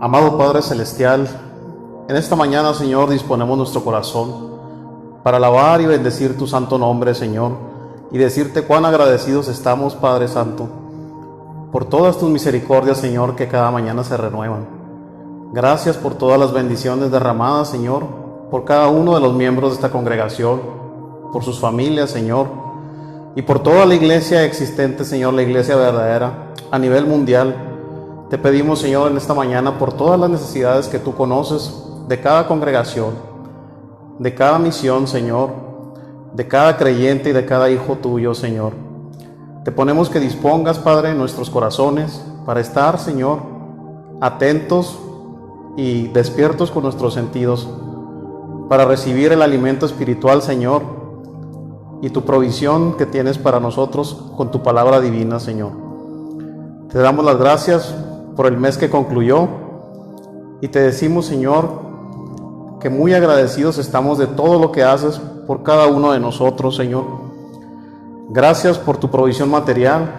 Amado Padre Celestial, en esta mañana, Señor, disponemos nuestro corazón para alabar y bendecir tu santo nombre, Señor, y decirte cuán agradecidos estamos, Padre Santo, por todas tus misericordias, Señor, que cada mañana se renuevan. Gracias por todas las bendiciones derramadas, Señor, por cada uno de los miembros de esta congregación, por sus familias, Señor, y por toda la iglesia existente, Señor, la iglesia verdadera, a nivel mundial. Te pedimos, Señor, en esta mañana por todas las necesidades que tú conoces de cada congregación, de cada misión, Señor, de cada creyente y de cada hijo tuyo, Señor. Te ponemos que dispongas, Padre, nuestros corazones para estar, Señor, atentos y despiertos con nuestros sentidos, para recibir el alimento espiritual, Señor, y tu provisión que tienes para nosotros con tu palabra divina, Señor. Te damos las gracias por el mes que concluyó y te decimos, Señor, que muy agradecidos estamos de todo lo que haces por cada uno de nosotros, Señor. Gracias por tu provisión material,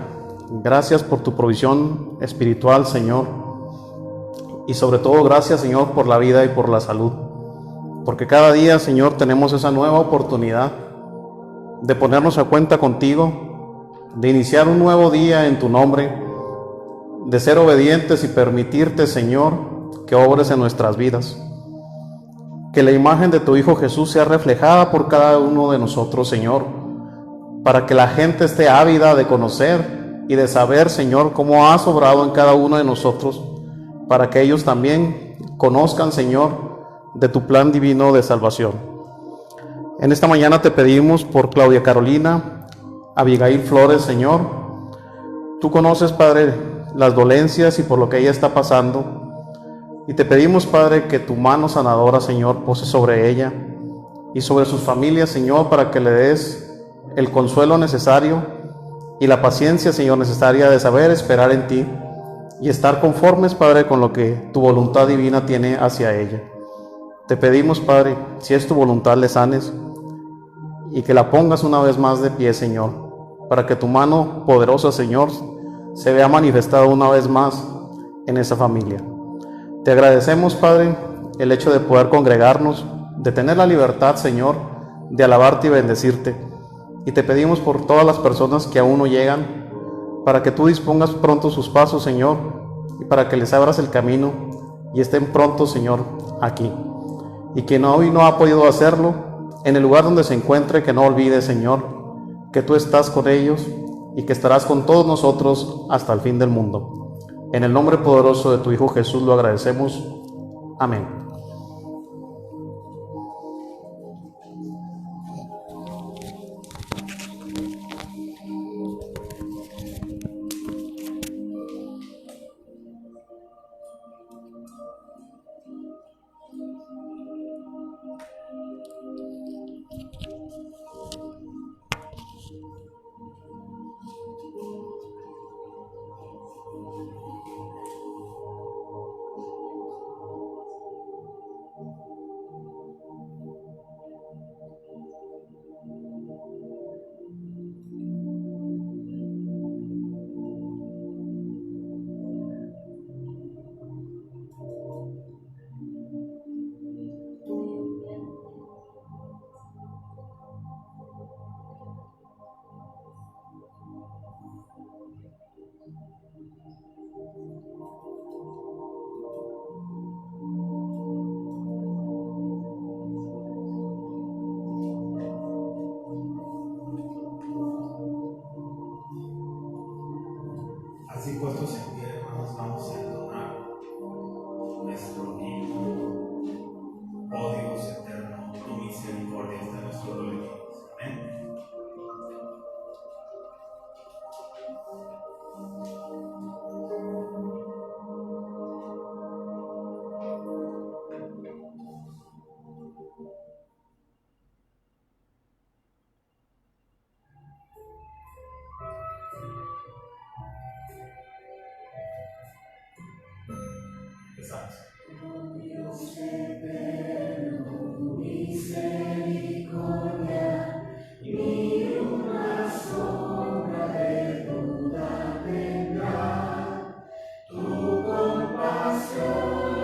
gracias por tu provisión espiritual, Señor, y sobre todo gracias, Señor, por la vida y por la salud, porque cada día, Señor, tenemos esa nueva oportunidad de ponernos a cuenta contigo, de iniciar un nuevo día en tu nombre, de ser obedientes y permitirte, Señor, que obres en nuestras vidas. Que la imagen de tu Hijo Jesús sea reflejada por cada uno de nosotros, Señor, para que la gente esté ávida de conocer y de saber, Señor, cómo has obrado en cada uno de nosotros, para que ellos también conozcan, Señor, de tu plan divino de salvación. En esta mañana te pedimos por Claudia Carolina, Abigail Flores, Señor. Tú conoces, Padre, las dolencias y por lo que ella está pasando, y te pedimos, Padre, que tu mano sanadora, Señor, pose sobre ella y sobre sus familias, Señor, para que le des el consuelo necesario y la paciencia, Señor, necesaria de saber esperar en ti y estar conformes, Padre, con lo que tu voluntad divina tiene hacia ella. Te pedimos, Padre, si es tu voluntad, le sanes y que la pongas una vez más de pie, Señor, para que tu mano poderosa, Señor, se vea manifestada una vez más en esa familia. Te agradecemos, Padre, el hecho de poder congregarnos, de tener la libertad, Señor, de alabarte y bendecirte. Y te pedimos por todas las personas que aún no llegan, para que tú dispongas pronto sus pasos, Señor, y para que les abras el camino y estén pronto, Señor, aquí. Y quien hoy no ha podido hacerlo, en el lugar donde se encuentre, que no olvide, Señor, que tú estás con ellos y que estarás con todos nosotros hasta el fin del mundo. En el nombre poderoso de tu Hijo Jesús lo agradecemos. Amén. Así puestos en pie, hermanos, vamos a entonar nuestro himno. Oh Dios eterno, tu misericordia está en nuestros enemigos. Amén. Empezamos. Dios eterno, tu misericordia, ni una sombra de duda tendrá. Tu compasión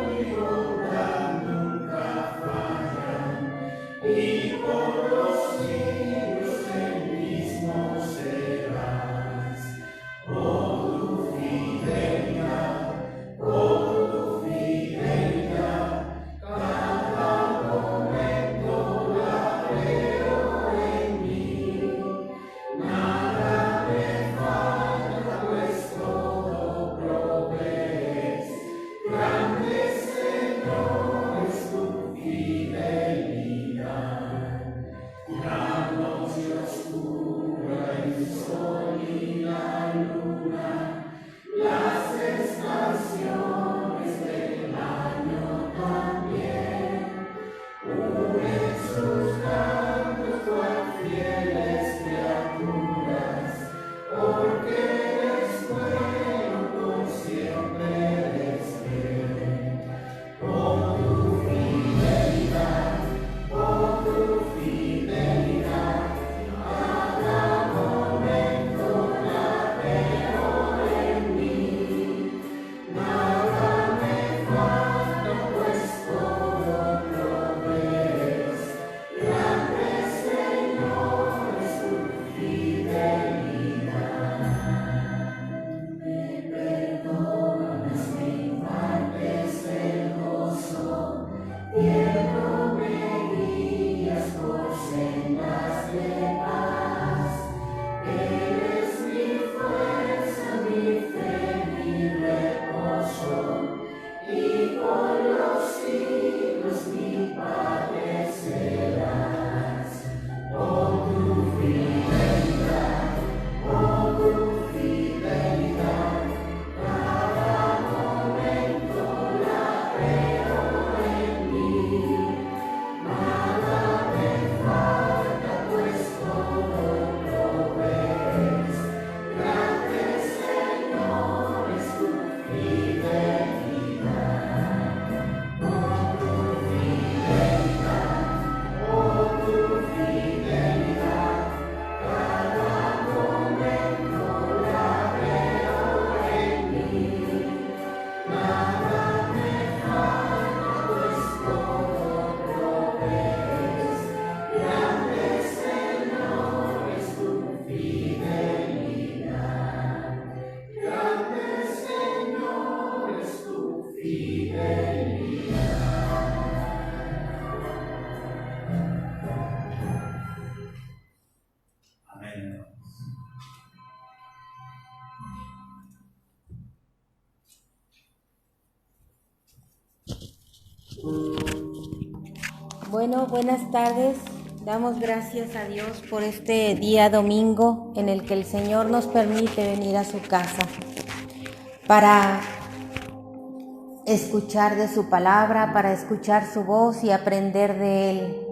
Bueno, buenas tardes. Damos gracias a Dios por este día domingo en el que el Señor nos permite venir a su casa para escuchar de su palabra, para escuchar su voz y aprender de Él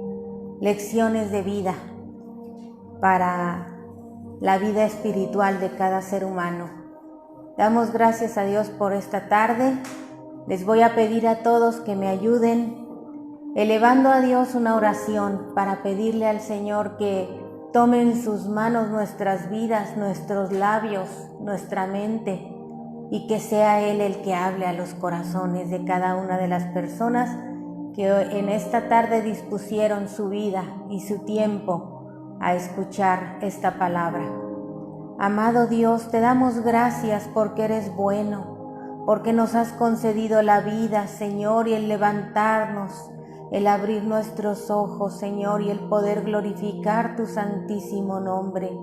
lecciones de vida para la vida espiritual de cada ser humano. Damos gracias a Dios por esta tarde. Les voy a pedir a todos que me ayuden elevando a Dios una oración para pedirle al Señor que tome en sus manos nuestras vidas, nuestros labios, nuestra mente, y que sea Él el que hable a los corazones de cada una de las personas que en esta tarde dispusieron su vida y su tiempo a escuchar esta palabra. Amado Dios, te damos gracias porque eres bueno, porque nos has concedido la vida, Señor, y el levantarnos, el abrir nuestros ojos, Señor, y el poder glorificar tu santísimo nombre.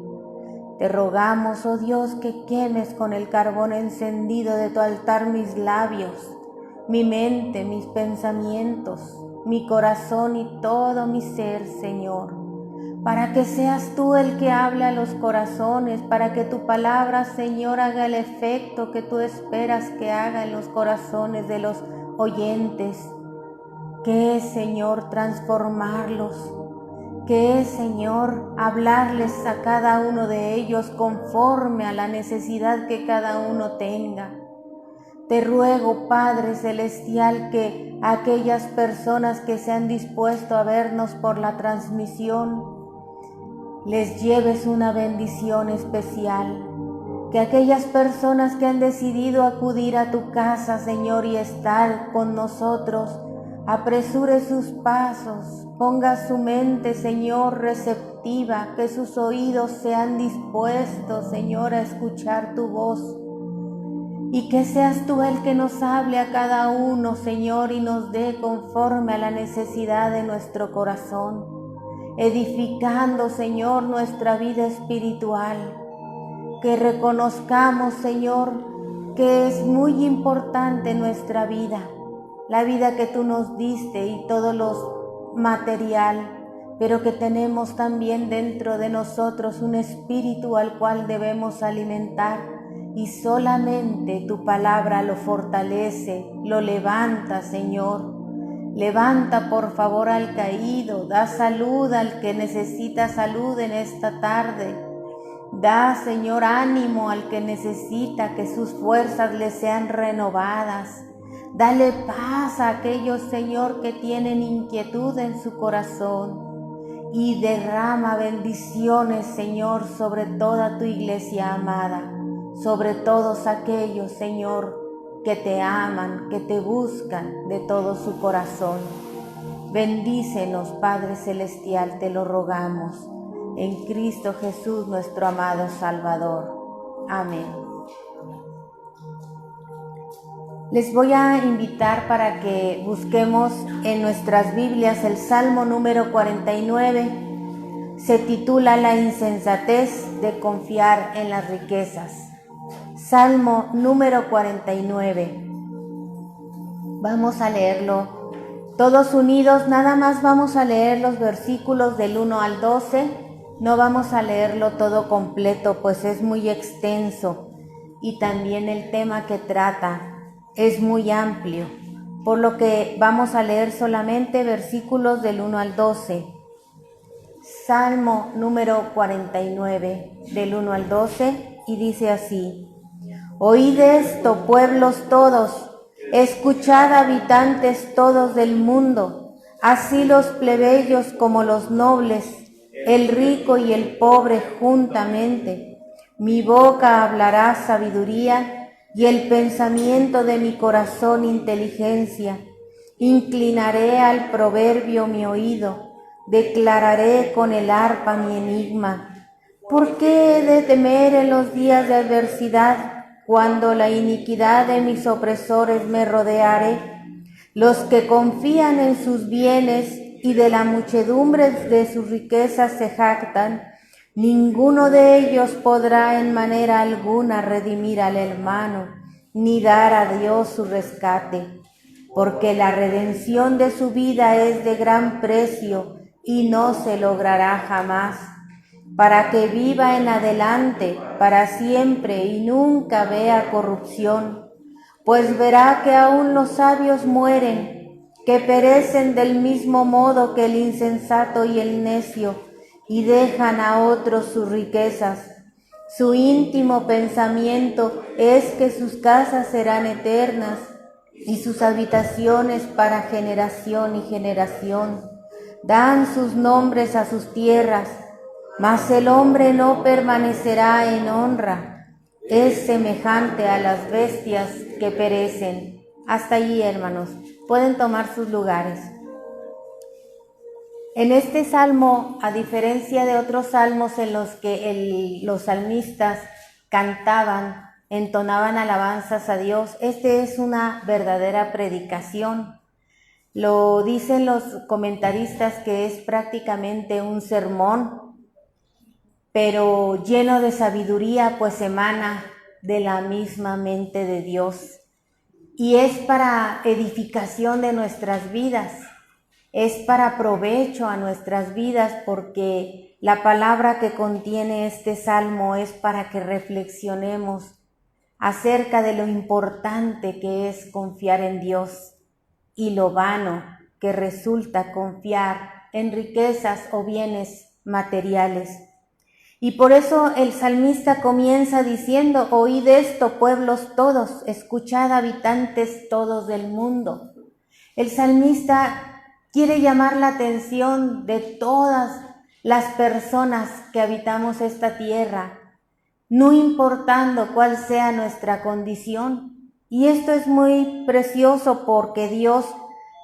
Te rogamos, oh Dios, que quemes con el carbón encendido de tu altar mis labios, mi mente, mis pensamientos, mi corazón y todo mi ser, Señor, para que seas tú el que hable a los corazones, para que tu palabra, Señor, haga el efecto que tú esperas que haga en los corazones de los oyentes. Que es, Señor, transformarlos, que es, Señor, hablarles a cada uno de ellos conforme a la necesidad que cada uno tenga. Te ruego, Padre Celestial, que aquellas personas que se han dispuesto a vernos por la transmisión, les lleves una bendición especial. Que aquellas personas que han decidido acudir a tu casa, Señor, y estar con nosotros, apresure sus pasos, ponga su mente, Señor, receptiva, que sus oídos sean dispuestos, Señor, a escuchar tu voz. Y que seas tú el que nos hable a cada uno, Señor, y nos dé conforme a la necesidad de nuestro corazón, edificando, Señor, nuestra vida espiritual. Que reconozcamos, Señor, que es muy importante nuestra vida, la vida que tú nos diste y todo lo material, pero que tenemos también dentro de nosotros un espíritu al cual debemos alimentar, y solamente tu palabra lo fortalece, lo levanta, Señor. Levanta por favor al caído, da salud al que necesita salud en esta tarde. Da, Señor, ánimo al que necesita que sus fuerzas le sean renovadas. Dale paz a aquellos, Señor, que tienen inquietud en su corazón. Y derrama bendiciones, Señor, sobre toda tu iglesia amada, sobre todos aquellos, Señor, que te aman, que te buscan de todo su corazón. Bendícenos, Padre Celestial, te lo rogamos, en Cristo Jesús, nuestro amado Salvador. Amén. Les voy a invitar para que busquemos en nuestras Biblias el Salmo número 49. Se titula La insensatez de confiar en las riquezas. Salmo número 49. Vamos a leerlo todos unidos. Nada más vamos a leer los versículos del 1 al 12. No vamos a leerlo todo completo, pues es muy extenso y también el tema que trata es muy amplio, por lo que vamos a leer solamente versículos del 1 al 12. Salmo número 49, del 1 al 12, y dice así: Oíd esto, pueblos todos, escuchad, habitantes todos del mundo, así los plebeyos como los nobles, el rico y el pobre juntamente. Mi boca hablará sabiduría, y el pensamiento de mi corazón inteligencia. Inclinaré al proverbio mi oído, declararé con el arpa mi enigma. ¿Por qué he de temer en los días de adversidad, cuando la iniquidad de mis opresores me rodeare? Los que confían en sus bienes y de la muchedumbre de sus riquezas se jactan, ninguno de ellos podrá en manera alguna redimir al hermano, ni dar a Dios su rescate. porque la redención de su vida es de gran precio y no se logrará jamás, para que viva en adelante, para siempre y nunca vea corrupción, pues verá que aún los sabios mueren, que perecen del mismo modo que el insensato y el necio, y dejan a otros sus riquezas. Su íntimo pensamiento es que sus casas serán eternas y sus habitaciones para generación y generación. Dan sus nombres a sus tierras, mas el hombre no permanecerá en honra. Es semejante a las bestias que perecen. Hasta allí, hermanos, pueden tomar sus lugares. En este salmo, a diferencia de otros salmos en los que los salmistas cantaban, entonaban alabanzas a Dios, este es una verdadera predicación. Lo dicen los comentaristas que es prácticamente un sermón, pero lleno de sabiduría, pues emana de la misma mente de Dios. Y es para edificación de nuestras vidas. Es para provecho a nuestras vidas, porque la palabra que contiene este salmo es para que reflexionemos acerca de lo importante que es confiar en Dios y lo vano que resulta confiar en riquezas o bienes materiales. Y por eso el salmista comienza diciendo: oíd esto, pueblos todos, escuchad, habitantes todos del mundo. El salmista quiere llamar la atención de todas las personas que habitamos esta tierra, no importando cuál sea nuestra condición. Y esto es muy precioso porque Dios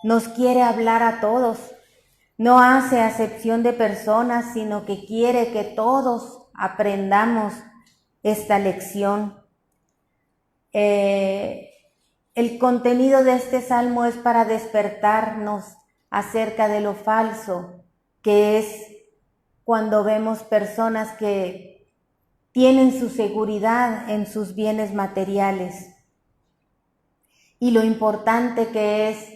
nos quiere hablar a todos. No hace acepción de personas, sino que quiere que todos aprendamos esta lección. El contenido de este salmo es para despertarnos acerca de lo falso que es cuando vemos personas que tienen su seguridad en sus bienes materiales, y lo importante que es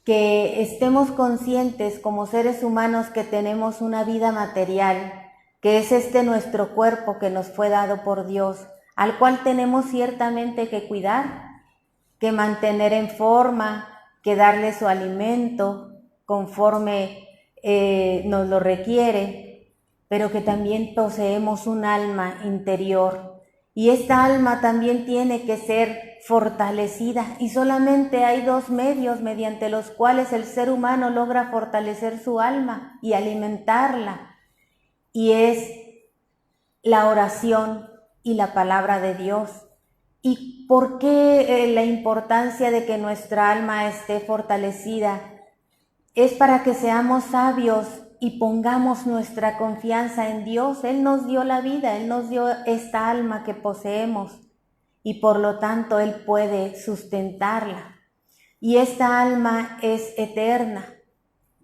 que estemos conscientes como seres humanos que tenemos una vida material, que es nuestro cuerpo que nos fue dado por Dios, al cual tenemos ciertamente que cuidar, que mantener en forma, que darle su alimento conforme nos lo requiere, pero que también poseemos un alma interior, y esta alma también tiene que ser fortalecida, y solamente hay dos medios mediante los cuales el ser humano logra fortalecer su alma y alimentarla, y es la oración y la palabra de Dios. ¿Y por qué la importancia de que nuestra alma esté fortalecida? Es para que seamos sabios y pongamos nuestra confianza en Dios. Él nos dio la vida, Él nos dio esta alma que poseemos, y por lo tanto Él puede sustentarla. Y esta alma es eterna,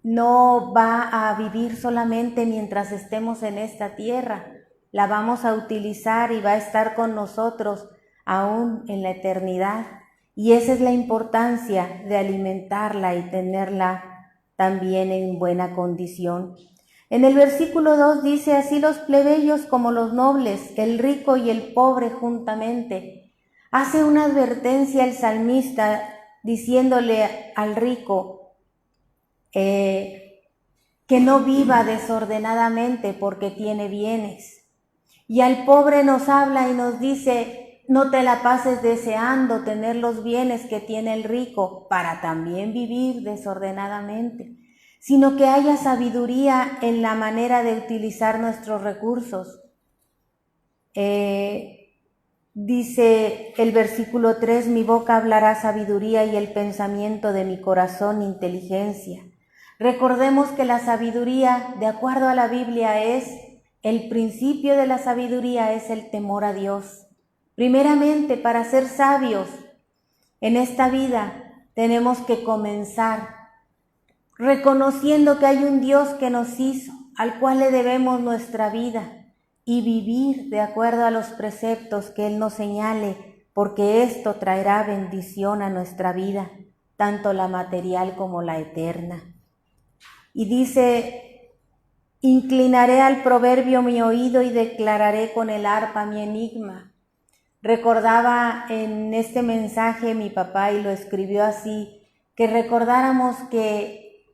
no va a vivir solamente mientras estemos en esta tierra, la vamos a utilizar y va a estar con nosotros aún en la eternidad. Y esa es la importancia de alimentarla y tenerla también en buena condición. En el versículo 2 dice: así los plebeyos como los nobles, el rico y el pobre juntamente. Hace una advertencia el salmista diciéndole al rico que no viva desordenadamente porque tiene bienes. Y al pobre nos habla y nos dice: no te la pases deseando tener los bienes que tiene el rico para también vivir desordenadamente, sino que haya sabiduría en la manera de utilizar nuestros recursos. Dice el versículo 3: mi boca hablará sabiduría y el pensamiento de mi corazón inteligencia. Recordemos que la sabiduría, de acuerdo a la Biblia, el principio de la sabiduría es el temor a Dios. Primeramente, para ser sabios en esta vida, tenemos que comenzar reconociendo que hay un Dios que nos hizo, al cual le debemos nuestra vida, y vivir de acuerdo a los preceptos que Él nos señale, porque esto traerá bendición a nuestra vida. tanto la material como la eterna. Y dice: inclinaré al proverbio mi oído y declararé con el arpa mi enigma. Recordaba en este mensaje mi papá, y lo escribió así, que recordáramos que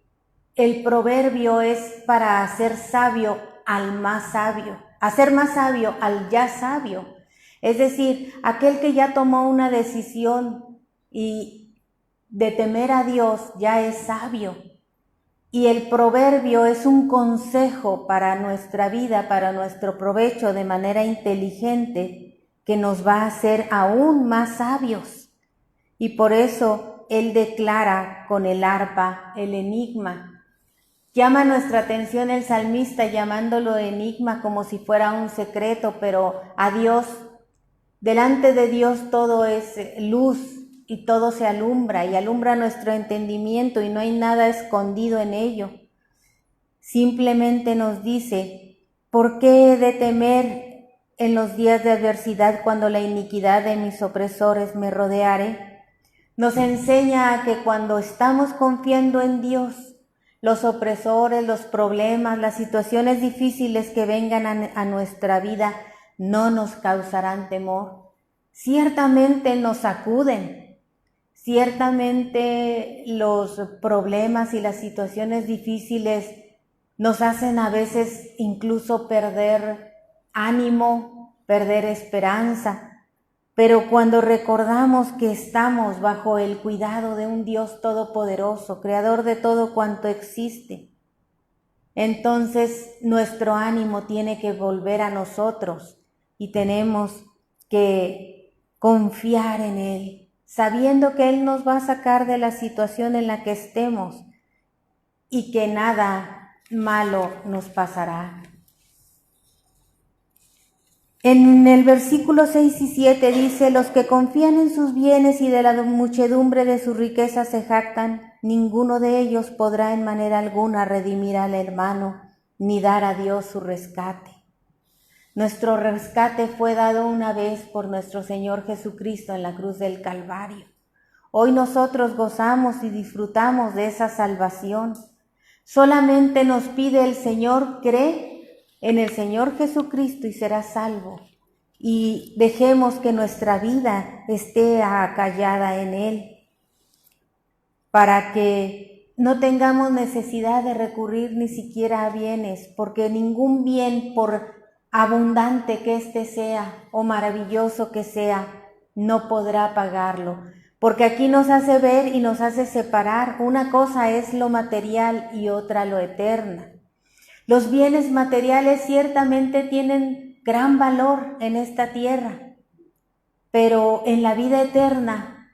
el proverbio es para hacer sabio al más sabio, hacer más sabio al ya sabio. Es decir, aquel que ya tomó una decisión y de temer a Dios ya es sabio. Y el proverbio es un consejo para nuestra vida, para nuestro provecho, de manera inteligente, que nos va a hacer aún más sabios. Y por eso Él declara con el arpa el enigma. Llama nuestra atención el salmista llamándolo enigma como si fuera un secreto, pero a Dios, delante de Dios todo es luz y todo se alumbra y alumbra nuestro entendimiento y no hay nada escondido en ello. Simplemente nos dice: ¿por qué he de temer en los días de adversidad cuando la iniquidad de mis opresores me rodeare? Nos enseña a que cuando estamos confiando en Dios, los opresores, los problemas, las situaciones difíciles que vengan a nuestra vida no nos causarán temor. Ciertamente nos sacuden, ciertamente los problemas y las situaciones difíciles nos hacen a veces incluso perder ánimo, perder esperanza. Pero cuando recordamos que estamos bajo el cuidado de un Dios todopoderoso, creador de todo cuanto existe, entonces nuestro ánimo tiene que volver a nosotros y tenemos que confiar en Él, sabiendo que Él nos va a sacar de la situación en la que estemos y que nada malo nos pasará. En el versículo 6 y 7 dice: los que confían en sus bienes y de la muchedumbre de sus riquezas se jactan, ninguno de ellos podrá en manera alguna redimir al hermano, ni dar a Dios su rescate. Nuestro rescate fue dado una vez por nuestro Señor Jesucristo en la cruz del Calvario. Hoy nosotros gozamos y disfrutamos de esa salvación. Solamente nos pide el Señor: cree en el Señor Jesucristo y serás salvo. Y dejemos que nuestra vida esté acallada en Él, para que no tengamos necesidad de recurrir ni siquiera a bienes, porque ningún bien, por abundante que éste sea o maravilloso que sea, no podrá pagarlo. Porque aquí nos hace ver y nos hace separar. Una cosa es lo material y otra lo eterno. Los bienes materiales ciertamente tienen gran valor en esta tierra, pero en la vida eterna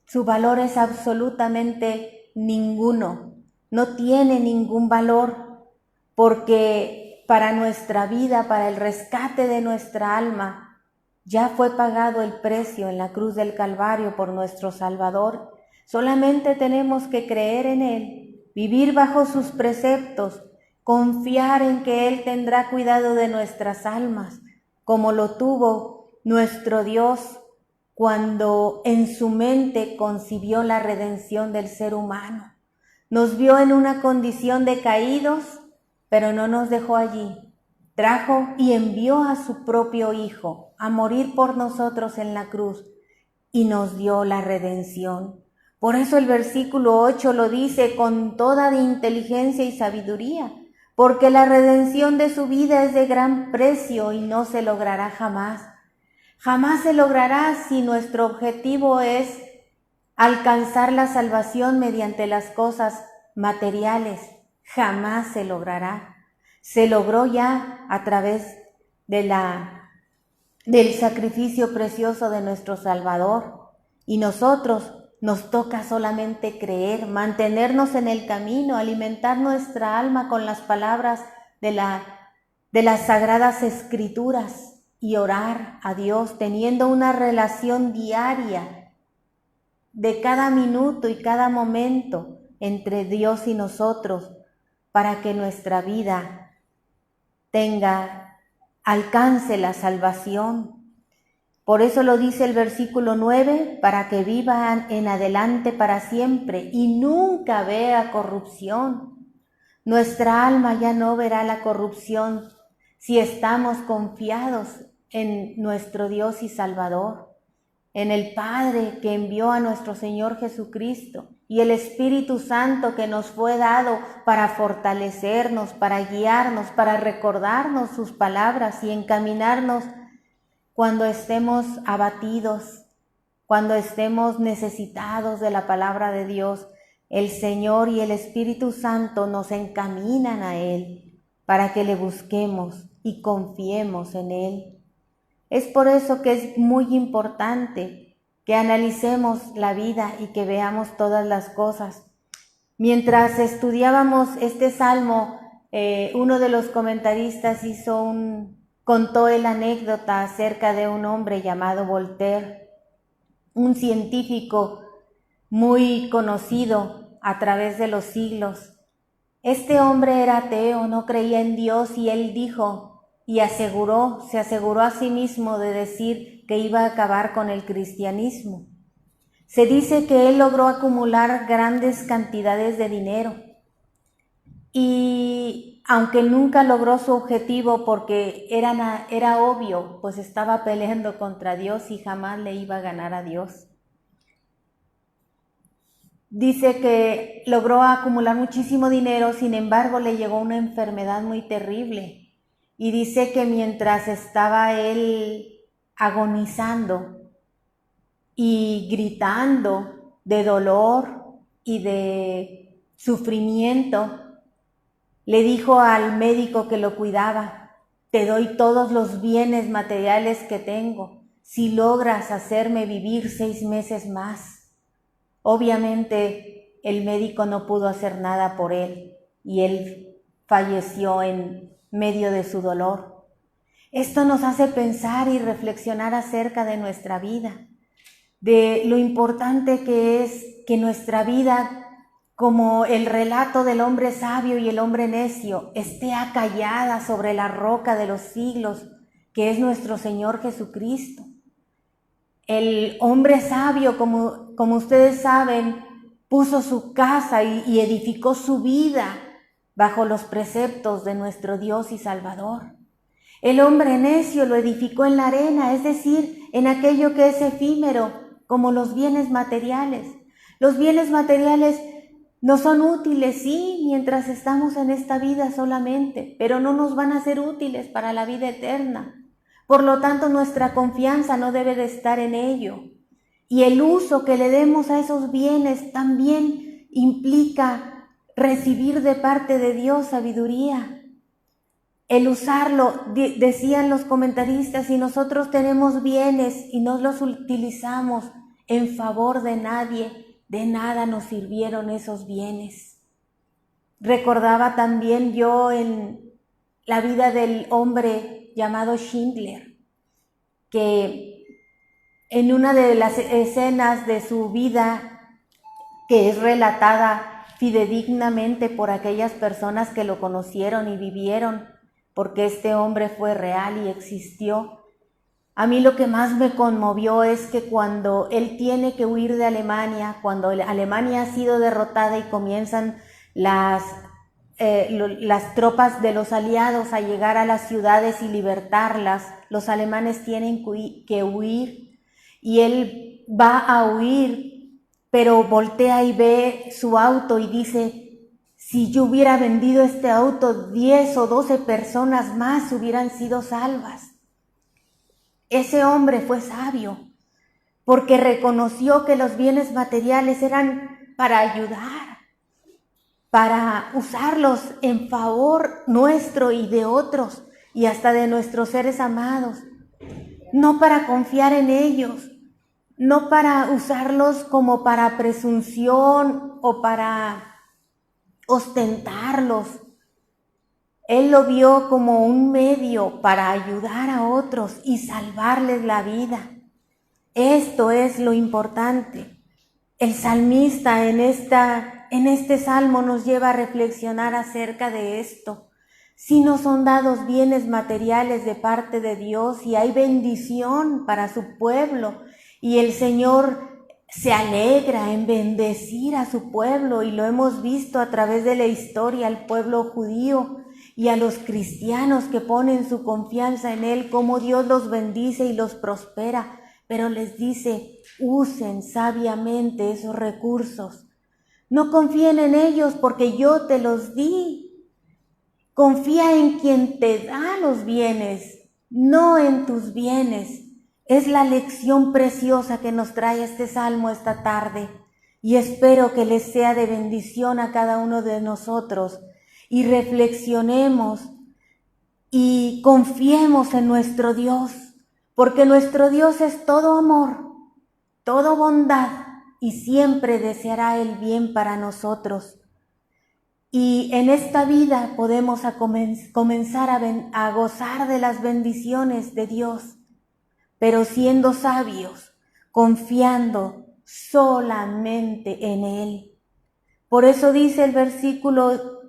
su valor es absolutamente ninguno, no tiene ningún valor, porque para nuestra vida, para el rescate de nuestra alma, ya fue pagado el precio en la cruz del Calvario por nuestro Salvador. Solamente tenemos que creer en Él, vivir bajo sus preceptos, confiar en que Él tendrá cuidado de nuestras almas, como lo tuvo nuestro Dios cuando en su mente concibió la redención del ser humano. Nos vio en una condición de caídos, pero no nos dejó allí. Trajo y envió a su propio Hijo a morir por nosotros en la cruz y nos dio la redención. Por eso el versículo 8 lo dice con toda inteligencia y sabiduría, porque la redención de su vida es de gran precio y no se logrará jamás. Jamás se logrará si nuestro objetivo es alcanzar la salvación mediante las cosas materiales. Jamás se logrará. Se logró ya a través del sacrificio precioso de nuestro Salvador. Y nosotros nos toca solamente creer, mantenernos en el camino, alimentar nuestra alma con las palabras de las sagradas escrituras y orar a Dios, teniendo una relación diaria de cada minuto y cada momento entre Dios y nosotros, para que nuestra vida alcance la salvación. Por eso lo dice el versículo 9, para que vivan en adelante para siempre y nunca vea corrupción. Nuestra alma ya no verá la corrupción si estamos confiados en nuestro Dios y Salvador, en el Padre que envió a nuestro Señor Jesucristo y el Espíritu Santo que nos fue dado para fortalecernos, para guiarnos, para recordarnos sus palabras y encaminarnos cuando estemos abatidos, cuando estemos necesitados de la palabra de Dios. El Señor y el Espíritu Santo nos encaminan a Él para que le busquemos y confiemos en Él. Es por eso que es muy importante que analicemos la vida y que veamos todas las cosas. Mientras estudiábamos este salmo, uno de los comentaristas contó la anécdota acerca de un hombre llamado Voltaire, un científico muy conocido a través de los siglos. Este hombre era ateo, no creía en Dios, y él dijo y se aseguró a sí mismo de decir que iba a acabar con el cristianismo. Se dice que él logró acumular grandes cantidades de dinero y aunque nunca logró su objetivo porque era obvio, pues estaba peleando contra Dios y jamás le iba a ganar a Dios. Dice que logró acumular muchísimo dinero, sin embargo le llegó una enfermedad muy terrible. Y dice que mientras estaba él agonizando y gritando de dolor y de sufrimiento, le dijo al médico que lo cuidaba: te doy todos los bienes materiales que tengo si logras hacerme vivir 6 meses más. Obviamente el médico no pudo hacer nada por él y él falleció en medio de su dolor. Esto nos hace pensar y reflexionar acerca de nuestra vida, de lo importante que es que nuestra vida, como el relato del hombre sabio y el hombre necio, esté acallada sobre la roca de los siglos, que es nuestro Señor Jesucristo. El hombre sabio, como ustedes saben, puso su casa y edificó su vida bajo los preceptos de nuestro Dios y Salvador. El hombre necio lo edificó en la arena, es decir, en aquello que es efímero, como los bienes materiales. Los bienes materiales nos son útiles, sí, mientras estamos en esta vida solamente, pero no nos van a ser útiles para la vida eterna. Por lo tanto, nuestra confianza no debe de estar en ello. Y el uso que le demos a esos bienes también implica recibir de parte de Dios sabiduría. El usarlo, decían los comentaristas, si nosotros tenemos bienes y no los utilizamos en favor de nadie, de nada nos sirvieron esos bienes. Recordaba también yo en la vida del hombre llamado Schindler, que en una de las escenas de su vida, que es relatada fidedignamente por aquellas personas que lo conocieron y vivieron, porque este hombre fue real y existió. A mí lo que más me conmovió es que cuando él tiene que huir de Alemania, cuando Alemania ha sido derrotada y comienzan las tropas de los aliados a llegar a las ciudades y libertarlas, los alemanes tienen que huir y él va a huir, pero voltea y ve su auto y dice: si yo hubiera vendido este auto, 10 o 12 personas más hubieran sido salvas. Ese hombre fue sabio porque reconoció que los bienes materiales eran para ayudar, para usarlos en favor nuestro y de otros y hasta de nuestros seres amados, no para confiar en ellos, no para usarlos como para presunción o para ostentarlos. Él lo vio como un medio para ayudar a otros y salvarles la vida. Esto es lo importante. El salmista en este salmo nos lleva a reflexionar acerca de esto. si nos son dados bienes materiales de parte de Dios y hay bendición para su pueblo y el Señor se alegra en bendecir a su pueblo y lo hemos visto a través de la historia al pueblo judío y a los cristianos que ponen su confianza en Él, cómo Dios los bendice y los prospera, pero les dice, usen sabiamente esos recursos. No confíen en ellos porque yo te los di. Confía en quien te da los bienes, no en tus bienes. Es la lección preciosa que nos trae este salmo esta tarde y espero que les sea de bendición a cada uno de nosotros y reflexionemos y confiemos en nuestro Dios, porque nuestro Dios es todo amor, todo bondad y siempre deseará el bien para nosotros. Y en esta vida podemos comenzar a gozar de las bendiciones de Dios, pero siendo sabios, confiando solamente en Él. Por eso dice el versículo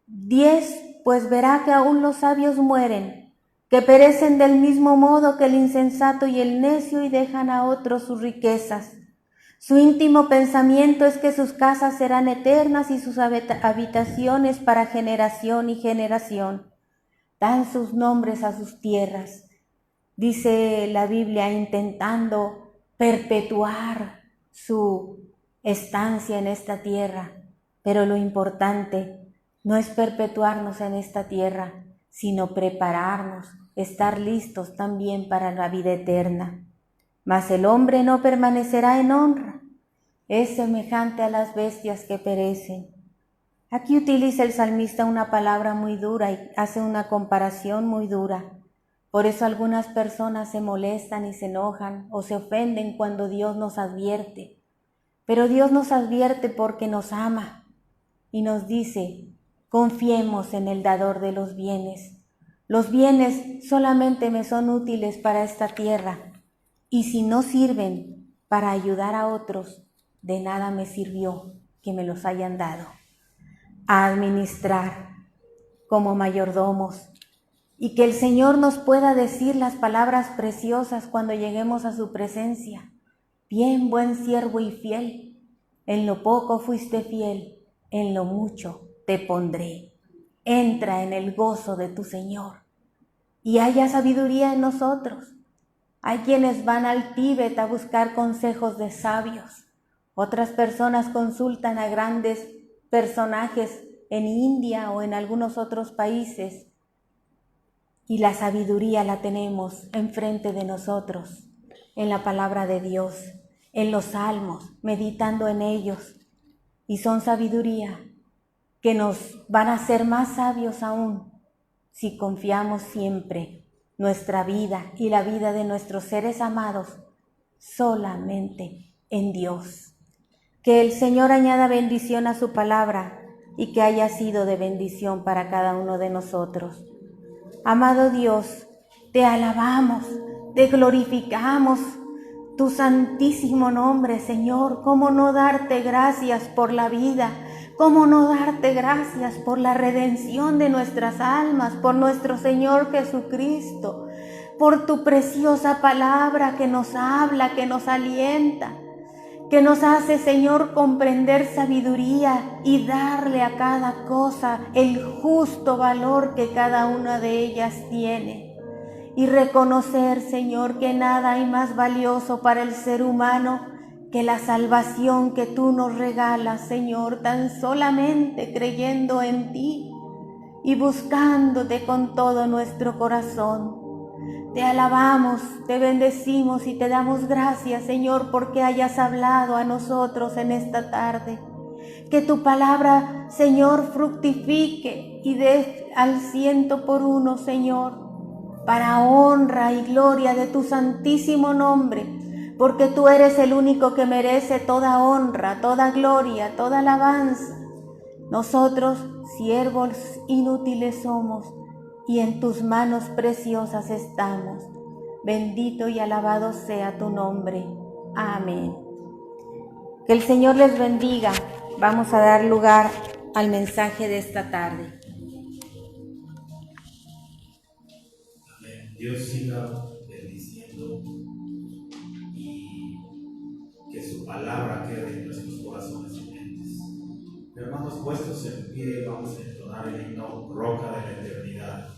10, pues verá que aún los sabios mueren, que perecen del mismo modo que el insensato y el necio y dejan a otros sus riquezas. Su íntimo pensamiento es que sus casas serán eternas y sus habitaciones para generación y generación. Dan sus nombres a sus tierras. Dice la Biblia, intentando perpetuar su estancia en esta tierra. Pero lo importante no es perpetuarnos en esta tierra, sino prepararnos, estar listos también para la vida eterna. Mas el hombre no permanecerá en honra, es semejante a las bestias que perecen. Aquí utiliza el salmista una palabra muy dura y hace una comparación muy dura. Por eso algunas personas se molestan y se enojan o se ofenden cuando Dios nos advierte. Pero Dios nos advierte porque nos ama y nos dice, confiemos en el dador de los bienes. Los bienes solamente me son útiles para esta tierra. Y si no sirven para ayudar a otros, de nada me sirvió que me los hayan dado. A administrar como mayordomos y que el Señor nos pueda decir las palabras preciosas cuando lleguemos a su presencia. Bien, buen siervo y fiel, en lo poco fuiste fiel, en lo mucho te pondré. Entra en el gozo de tu Señor y haya sabiduría en nosotros. Hay quienes van al Tíbet a buscar consejos de sabios. Otras personas consultan a grandes personajes en India o en algunos otros países. Y la sabiduría la tenemos enfrente de nosotros, en la palabra de Dios, en los salmos, meditando en ellos. Y son sabiduría que nos van a hacer más sabios aún si confiamos siempre nuestra vida y la vida de nuestros seres amados solamente en Dios. Que el Señor añada bendición a su palabra y que haya sido de bendición para cada uno de nosotros. Amado Dios, te alabamos, te glorificamos, tu santísimo nombre, Señor. ¿Cómo no darte gracias por la vida? ¿Cómo no darte gracias por la redención de nuestras almas, por nuestro Señor Jesucristo, por tu preciosa palabra que nos habla, que nos alienta, que nos hace, Señor, comprender sabiduría y darle a cada cosa el justo valor que cada una de ellas tiene? Y reconocer, Señor, que nada hay más valioso para el ser humano que la salvación que tú nos regalas, Señor, tan solamente creyendo en ti y buscándote con todo nuestro corazón. Te alabamos, te bendecimos y te damos gracias, Señor, porque hayas hablado a nosotros en esta tarde. Que tu palabra, Señor, fructifique y dé al 100%, Señor, para honra y gloria de tu santísimo nombre, porque tú eres el único que merece toda honra, toda gloria, toda alabanza. Nosotros, siervos inútiles somos, y en tus manos preciosas estamos. Bendito y alabado sea tu nombre. Amén. Que el Señor les bendiga. Vamos a dar lugar al mensaje de esta tarde. Dios siga bendiciendo y que su palabra quede en nuestros corazones y mentes. Hermanos, puestos en pie, vamos a entonar el himno Roca de la Eternidad.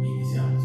Iniciamos.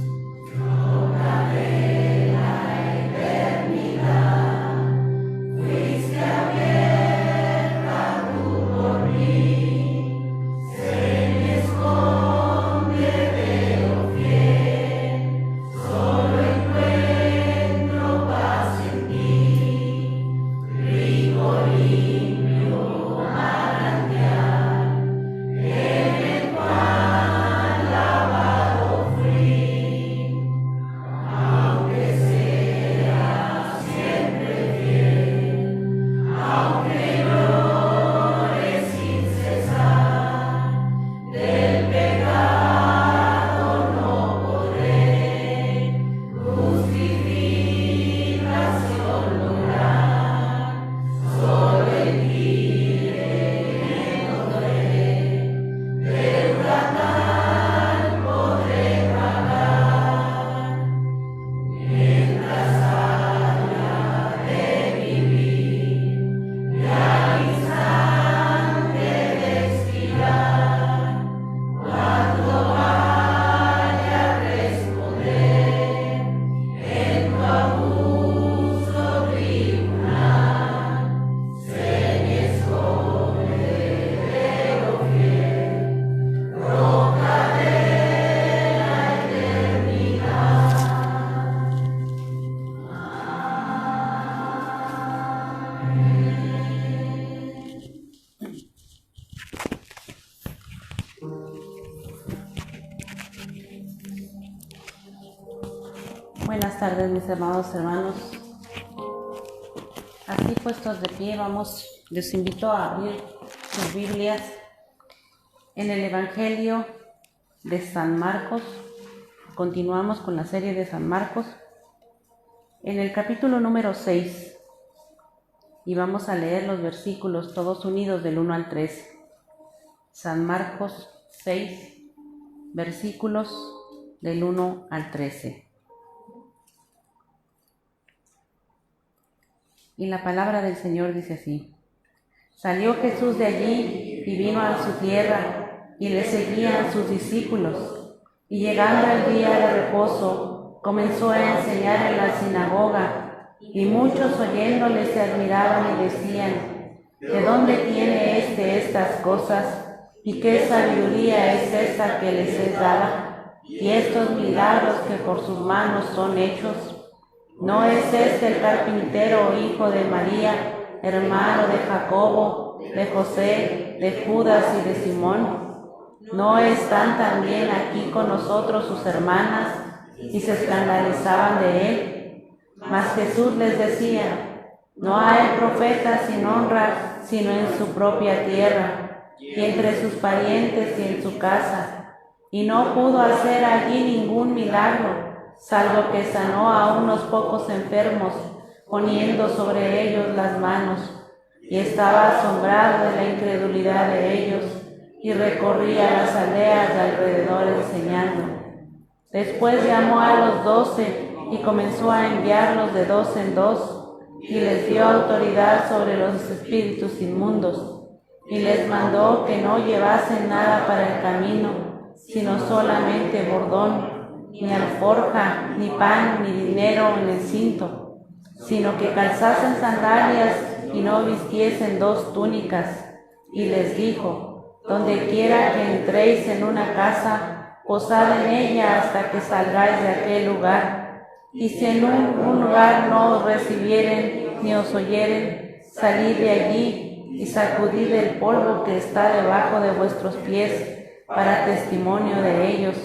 Buenas tardes, mis amados hermanos. Así puestos de pie, les invito a abrir sus Biblias en el Evangelio de San Marcos. Continuamos con la serie de San Marcos en el capítulo número 6 y vamos a leer los versículos todos unidos del 1 al 13. San Marcos 6, versículos del 1 al 13. Y la palabra del Señor dice así: Salió Jesús de allí y vino a su tierra, y le seguían sus discípulos. Y llegando el día de reposo, comenzó a enseñar en la sinagoga, y muchos oyéndole se admiraban y decían: ¿De dónde tiene estas cosas? ¿Y qué sabiduría es esta que les es dada? Y estos milagros que por sus manos son hechos. ¿No es este el carpintero, hijo de María, hermano de Jacobo, de José, de Judas y de Simón? ¿No están también aquí con nosotros sus hermanas? Y se escandalizaban de él. Mas Jesús les decía: no hay profeta sin honra, sino en su propia tierra, y entre sus parientes y en su casa. Y no pudo hacer allí ningún milagro, salvo que sanó a unos pocos enfermos, poniendo sobre ellos las manos. Y estaba asombrado de la incredulidad de ellos, y recorría las aldeas de alrededor enseñando. Después llamó a los 12 y comenzó a enviarlos de 2 en 2, y les dio autoridad sobre los espíritus inmundos, y les mandó que no llevasen nada para el camino, sino solamente bordón, ni alforja, ni pan, ni dinero en el cinto, sino que calzasen sandalias y no vistiesen 2 túnicas. Y les dijo: donde quiera que entréis en una casa, posad en ella hasta que salgáis de aquel lugar. Y si en un lugar no os recibieren ni os oyeren, salid de allí y sacudid el polvo que está debajo de vuestros pies, para testimonio de ellos.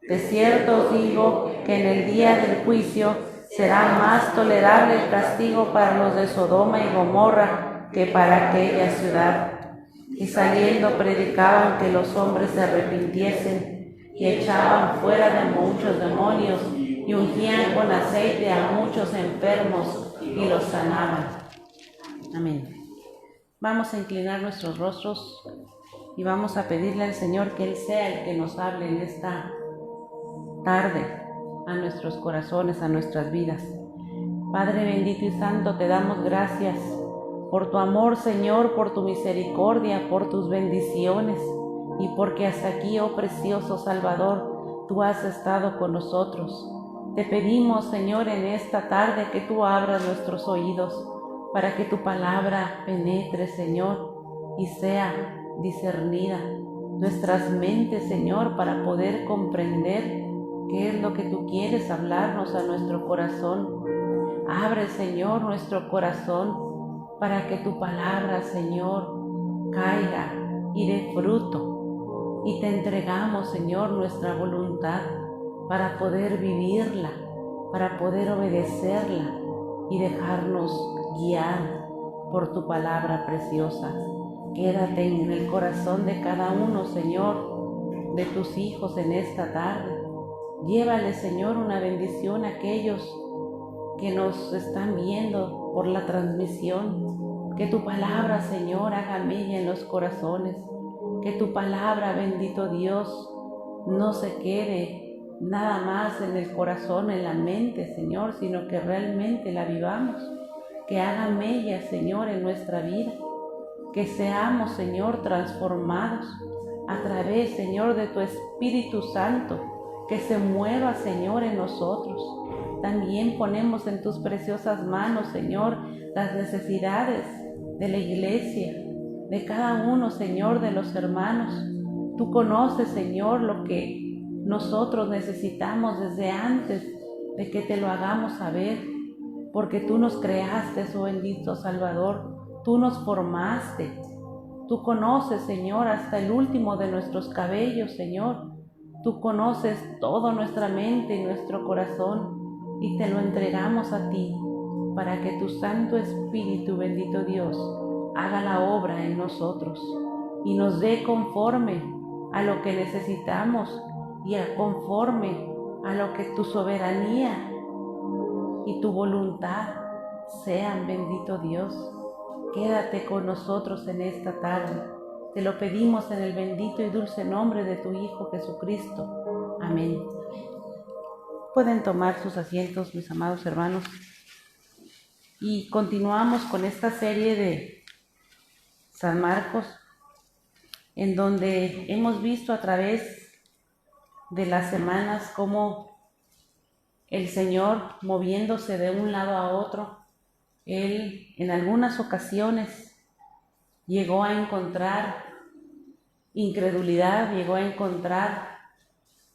De cierto os digo que en el día del juicio será más tolerable el castigo para los de Sodoma y Gomorra que para aquella ciudad. Y saliendo predicaban que los hombres se arrepintiesen y echaban fuera de muchos demonios y ungían con aceite a muchos enfermos y los sanaban. Amén. Vamos a inclinar nuestros rostros y vamos a pedirle al Señor que Él sea el que nos hable en esta tarde a nuestros corazones, a nuestras vidas. Padre bendito y santo, te damos gracias por tu amor, Señor, por tu misericordia, por tus bendiciones y porque hasta aquí, oh precioso Salvador, tú has estado con nosotros. Te pedimos, Señor, en esta tarde que tú abras nuestros oídos para que tu palabra penetre, Señor, y sea discernida. Nuestras mentes, Señor, para poder comprender qué es lo que tú quieres hablarnos a nuestro corazón. Abre, Señor, nuestro corazón para que tu palabra, Señor, caiga y dé fruto. Y te entregamos, Señor, nuestra voluntad para poder vivirla, para poder obedecerla y dejarnos guiar por tu palabra preciosa. Quédate en el corazón de cada uno, Señor, de tus hijos en esta tarde. Llévale, Señor, una bendición a aquellos que nos están viendo por la transmisión. Que tu palabra, Señor, haga mella en los corazones. Que tu palabra, bendito Dios, no se quede nada más en el corazón, en la mente, Señor, sino que realmente la vivamos. Que haga mella, Señor, en nuestra vida. Que seamos, Señor, transformados a través, Señor, de tu Espíritu Santo. Que se mueva, Señor, en nosotros. También ponemos en tus preciosas manos, Señor, las necesidades de la iglesia, de cada uno, Señor, de los hermanos. Tú conoces, Señor, lo que nosotros necesitamos desde antes de que te lo hagamos saber, porque tú nos creaste, oh bendito Salvador, tú nos formaste. Tú conoces, Señor, hasta el último de nuestros cabellos, Señor. Tú conoces toda nuestra mente y nuestro corazón y te lo entregamos a ti para que tu Santo Espíritu, bendito Dios, haga la obra en nosotros y nos dé conforme a lo que necesitamos y conforme a lo que tu soberanía y tu voluntad sean, bendito Dios. Quédate con nosotros en esta tarde. Te lo pedimos en el bendito y dulce nombre de tu Hijo Jesucristo. Amén. Pueden tomar sus asientos, mis amados hermanos. Y continuamos con esta serie de San Marcos, en donde hemos visto a través de las semanas cómo el Señor, moviéndose de un lado a otro, Él en algunas ocasiones llegó a encontrar incredulidad, llegó a encontrar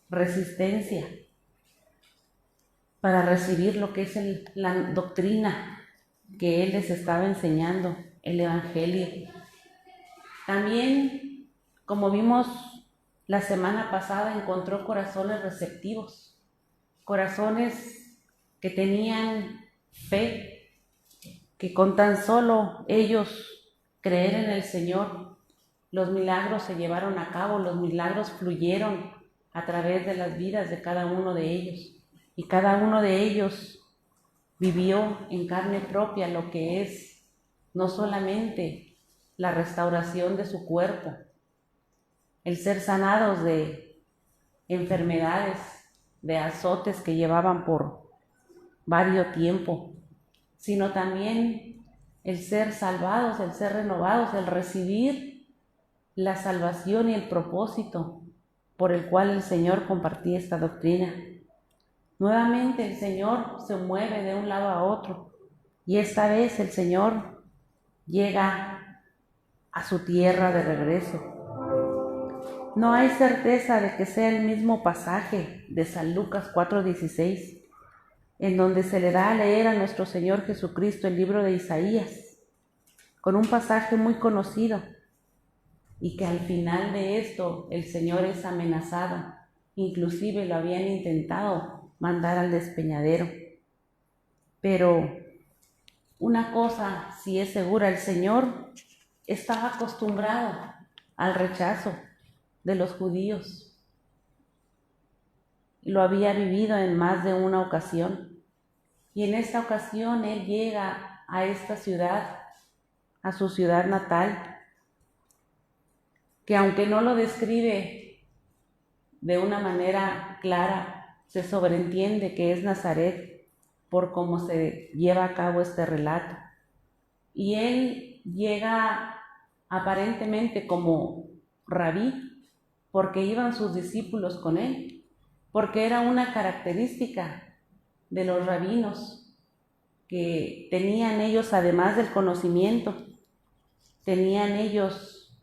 resistencia para recibir lo que es la doctrina que Él les estaba enseñando, el Evangelio. También, como vimos la semana pasada, encontró corazones receptivos, corazones que tenían fe, que con tan solo ellos creer en el Señor, los milagros se llevaron a cabo, los milagros fluyeron a través de las vidas de cada uno de ellos. Y cada uno de ellos vivió en carne propia lo que es no solamente la restauración de su cuerpo, el ser sanados de enfermedades, de azotes que llevaban por varios tiempo, sino también el ser salvados, el ser renovados, el recibir la salvación y el propósito por el cual el Señor compartía esta doctrina. Nuevamente el Señor se mueve de un lado a otro y esta vez el Señor llega a su tierra de regreso. No hay certeza de que sea el mismo pasaje de San Lucas 4:16, en donde se le da a leer a nuestro Señor Jesucristo el libro de Isaías, con un pasaje muy conocido, y que al final de esto el Señor es amenazado, inclusive lo habían intentado mandar al despeñadero. Pero una cosa sí es segura, el Señor estaba acostumbrado al rechazo de los judíos. Lo había vivido en más de una ocasión. Y en esta ocasión Él llega a esta ciudad, a su ciudad natal, que aunque no lo describe de una manera clara, se sobreentiende que es Nazaret por cómo se lleva a cabo este relato. Y Él llega aparentemente como rabí, porque iban sus discípulos con Él, porque era una característica de los rabinos que tenían ellos, además del conocimiento, tenían ellos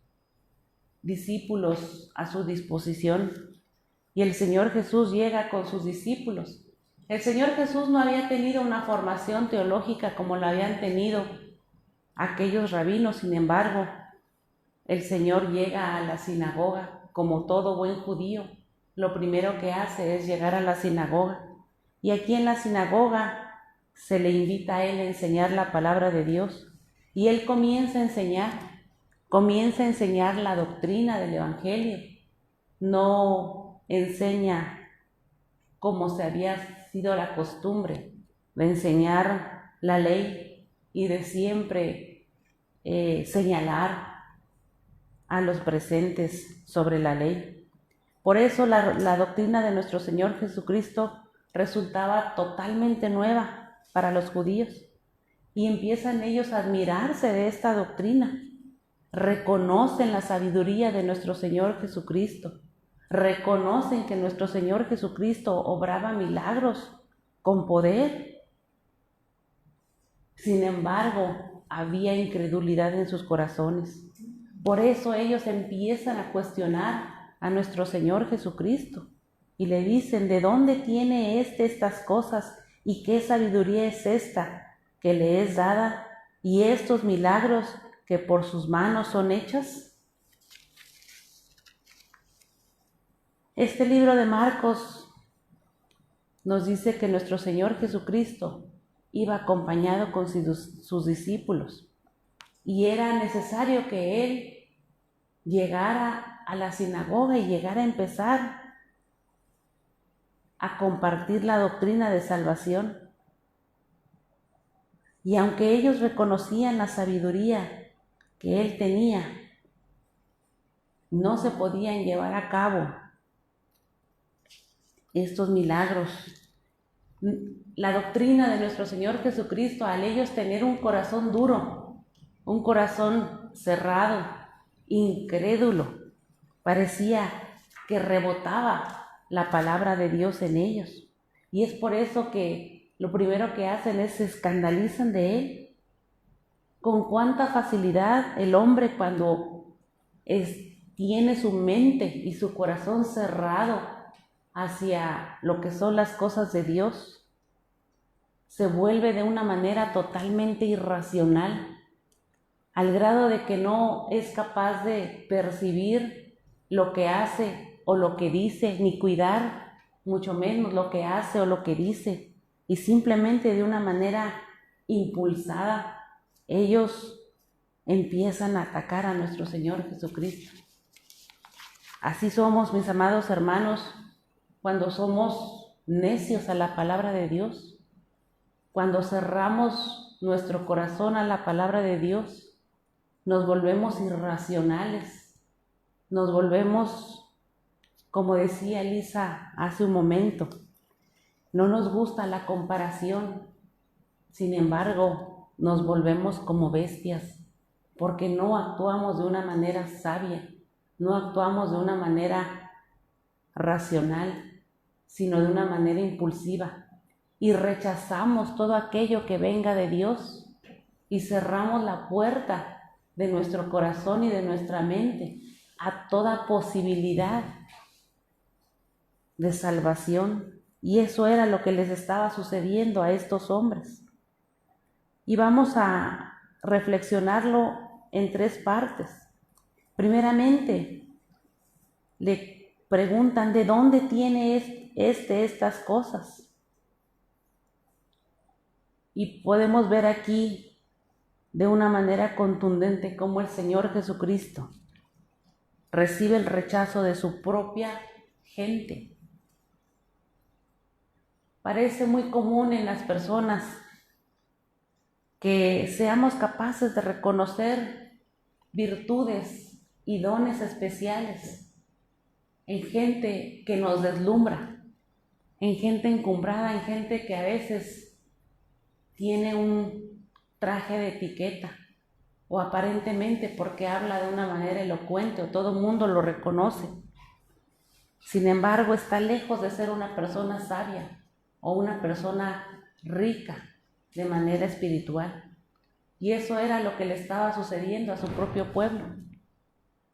discípulos a su disposición. Y el Señor Jesús llega con sus discípulos. El Señor Jesús no había tenido una formación teológica como la habían tenido aquellos rabinos. Sin embargo, el Señor llega a la sinagoga como todo buen judío. Lo primero que hace es llegar a la sinagoga. Y aquí en la sinagoga se le invita a Él a enseñar la palabra de Dios. Y Él comienza a enseñar la doctrina del Evangelio. No enseña como se había sido la costumbre de enseñar la ley y de siempre señalar a los presentes sobre la ley. Por eso la doctrina de nuestro Señor Jesucristo resultaba totalmente nueva para los judíos y empiezan ellos a admirarse de esta doctrina. Reconocen la sabiduría de nuestro Señor Jesucristo, reconocen que nuestro Señor Jesucristo obraba milagros con poder. Sin embargo, había incredulidad en sus corazones. Por eso ellos empiezan a cuestionar a nuestro Señor Jesucristo y le dicen: ¿de dónde tiene estas cosas y qué sabiduría es esta que le es dada y estos milagros que por sus manos son hechas? Este libro de Marcos nos dice que nuestro Señor Jesucristo iba acompañado con sus discípulos y era necesario que Él llegara a la sinagoga y llegara a empezar a compartir la doctrina de salvación. Y aunque ellos reconocían la sabiduría que Él tenía, no se podían llevar a cabo estos milagros. La doctrina de nuestro Señor Jesucristo, al ellos tener un corazón duro, un corazón cerrado, incrédulo, parecía que rebotaba la palabra de Dios en ellos. Y es por eso que lo primero que hacen es se escandalizan de Él. Con cuánta facilidad el hombre, cuando tiene su mente y su corazón cerrado hacia lo que son las cosas de Dios, se vuelve de una manera totalmente irracional, al grado de que no es capaz de percibir lo que hace o lo que dice, ni cuidar mucho menos lo que hace o lo que dice, y simplemente de una manera impulsada ellos empiezan a atacar a nuestro Señor Jesucristo. Así somos, mis amados hermanos, cuando somos necios a la palabra de Dios, cuando cerramos nuestro corazón a la palabra de Dios, nos volvemos irracionales, nos volvemos, como decía Elisa hace un momento, no nos gusta la comparación, sin embargo, nos volvemos como bestias, porque no actuamos de una manera sabia, no actuamos de una manera racional, sino de una manera impulsiva, y rechazamos todo aquello que venga de Dios, y cerramos la puerta de nuestro corazón y de nuestra mente a toda posibilidad de salvación. Y eso era lo que les estaba sucediendo a estos hombres. Y vamos a reflexionarlo en 3 partes. Primeramente, le preguntan: ¿de dónde tiene estas cosas? Y podemos ver aquí de una manera contundente cómo el Señor Jesucristo recibe el rechazo de su propia gente. Parece muy común en las personas que seamos capaces de reconocer virtudes y dones especiales en gente que nos deslumbra, en gente encumbrada, en gente que a veces tiene un traje de etiqueta o aparentemente porque habla de una manera elocuente o todo el mundo lo reconoce. Sin embargo, está lejos de ser una persona sabia o una persona rica de manera espiritual. Y eso era lo que le estaba sucediendo a su propio pueblo.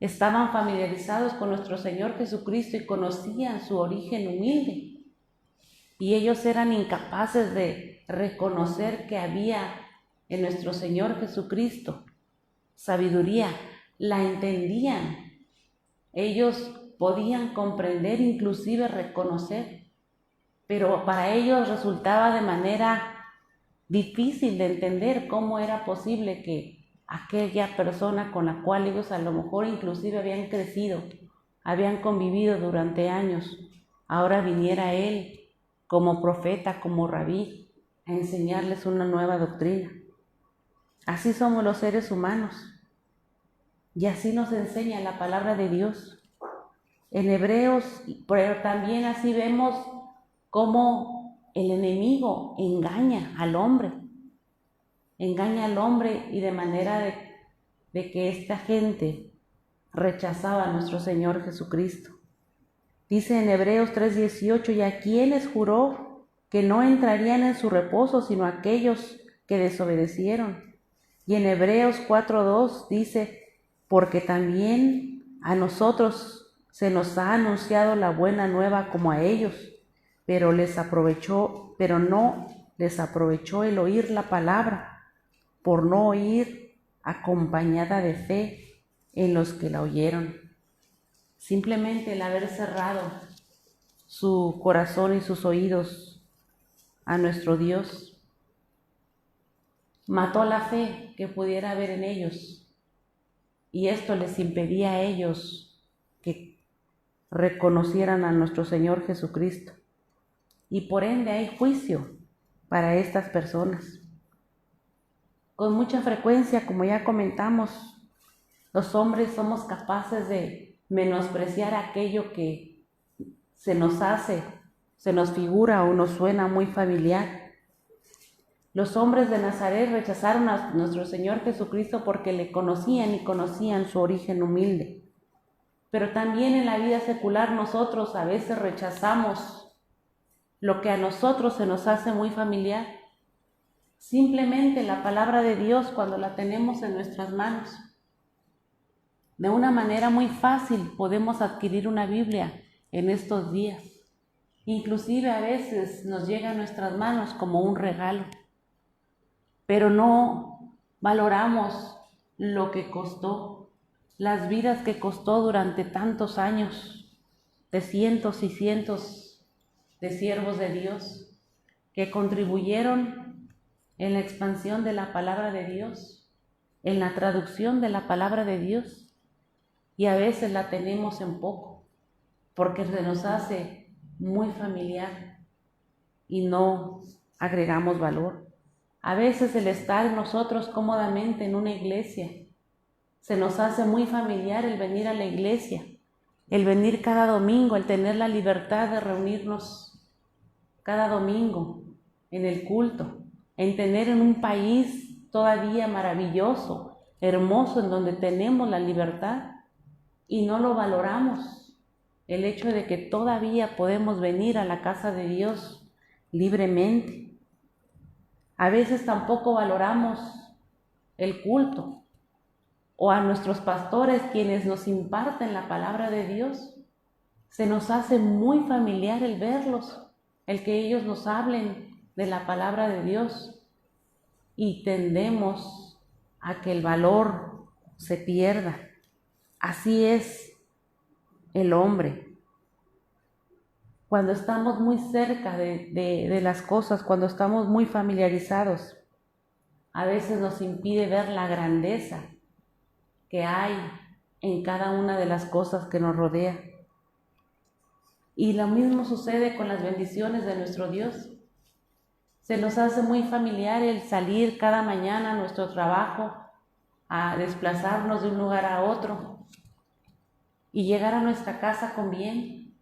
Estaban familiarizados con nuestro Señor Jesucristo y conocían su origen humilde. Y ellos eran incapaces de reconocer que había en nuestro Señor Jesucristo sabiduría. La entendían. Ellos podían comprender, inclusive reconocer. Pero para ellos resultaba de manera difícil de entender cómo era posible que aquella persona con la cual ellos a lo mejor inclusive habían crecido, habían convivido durante años, ahora viniera él como profeta, como rabí, a enseñarles una nueva doctrina. Así somos los seres humanos y así nos enseña la palabra de Dios. En Hebreos, pero también así vemos cómo el enemigo engaña al hombre y de manera de que esta gente rechazaba a nuestro Señor Jesucristo. Dice en Hebreos 3:18, y a quienes juró que no entrarían en su reposo, sino aquellos que desobedecieron. Y en Hebreos 4:2 dice, porque también a nosotros se nos ha anunciado la buena nueva como a ellos, pero no les aprovechó el oír la palabra, por no oír acompañada de fe en los que la oyeron. Simplemente el haber cerrado su corazón y sus oídos a nuestro Dios mató la fe que pudiera haber en ellos, y esto les impedía a ellos que reconocieran a nuestro Señor Jesucristo. Y por ende hay juicio para estas personas. Con mucha frecuencia, como ya comentamos, los hombres somos capaces de menospreciar aquello que se nos figura o nos suena muy familiar. Los hombres de Nazaret rechazaron a nuestro Señor Jesucristo porque le conocían y conocían su origen humilde. Pero también en la vida secular nosotros a veces rechazamos lo que a nosotros se nos hace muy familiar. Simplemente la palabra de Dios, cuando la tenemos en nuestras manos, de una manera muy fácil podemos adquirir una Biblia en estos días. Inclusive a veces nos llega a nuestras manos como un regalo, pero no valoramos lo que costó, las vidas que costó durante tantos años, de cientos y cientos de siervos de Dios que contribuyeron en la expansión de la palabra de Dios, en la traducción de la palabra de Dios, y a veces la tenemos en poco porque se nos hace muy familiar y no agregamos valor. A veces el estar nosotros cómodamente en una iglesia se nos hace muy familiar, el venir a la iglesia, el venir cada domingo, el tener la libertad de reunirnos cada domingo en el culto, en tener en un país todavía maravilloso, hermoso, en donde tenemos la libertad y no lo valoramos. El hecho de que todavía podemos venir a la casa de Dios libremente. A veces tampoco valoramos el culto o a nuestros pastores quienes nos imparten la palabra de Dios. Se nos hace muy familiar el verlos, el que ellos nos hablen de la palabra de Dios, y tendemos a que el valor se pierda. Así es el hombre. Cuando estamos muy cerca de las cosas, cuando estamos muy familiarizados, a veces nos impide ver la grandeza que hay en cada una de las cosas que nos rodea. Y lo mismo sucede con las bendiciones de nuestro Dios. Se nos hace muy familiar el salir cada mañana a nuestro trabajo, a desplazarnos de un lugar a otro y llegar a nuestra casa con bien,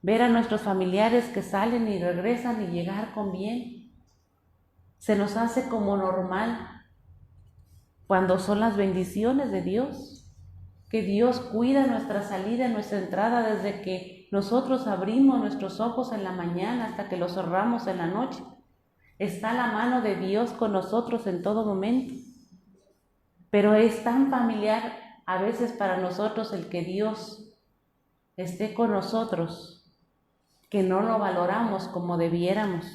ver a nuestros familiares que salen y regresan y llegar con bien. Se nos hace como normal cuando son las bendiciones de Dios, que Dios cuida nuestra salida, nuestra entrada, desde que nosotros abrimos nuestros ojos en la mañana hasta que los cerramos en la noche. Está la mano de Dios con nosotros en todo momento. Pero es tan familiar a veces para nosotros el que Dios esté con nosotros que no lo valoramos como debiéramos.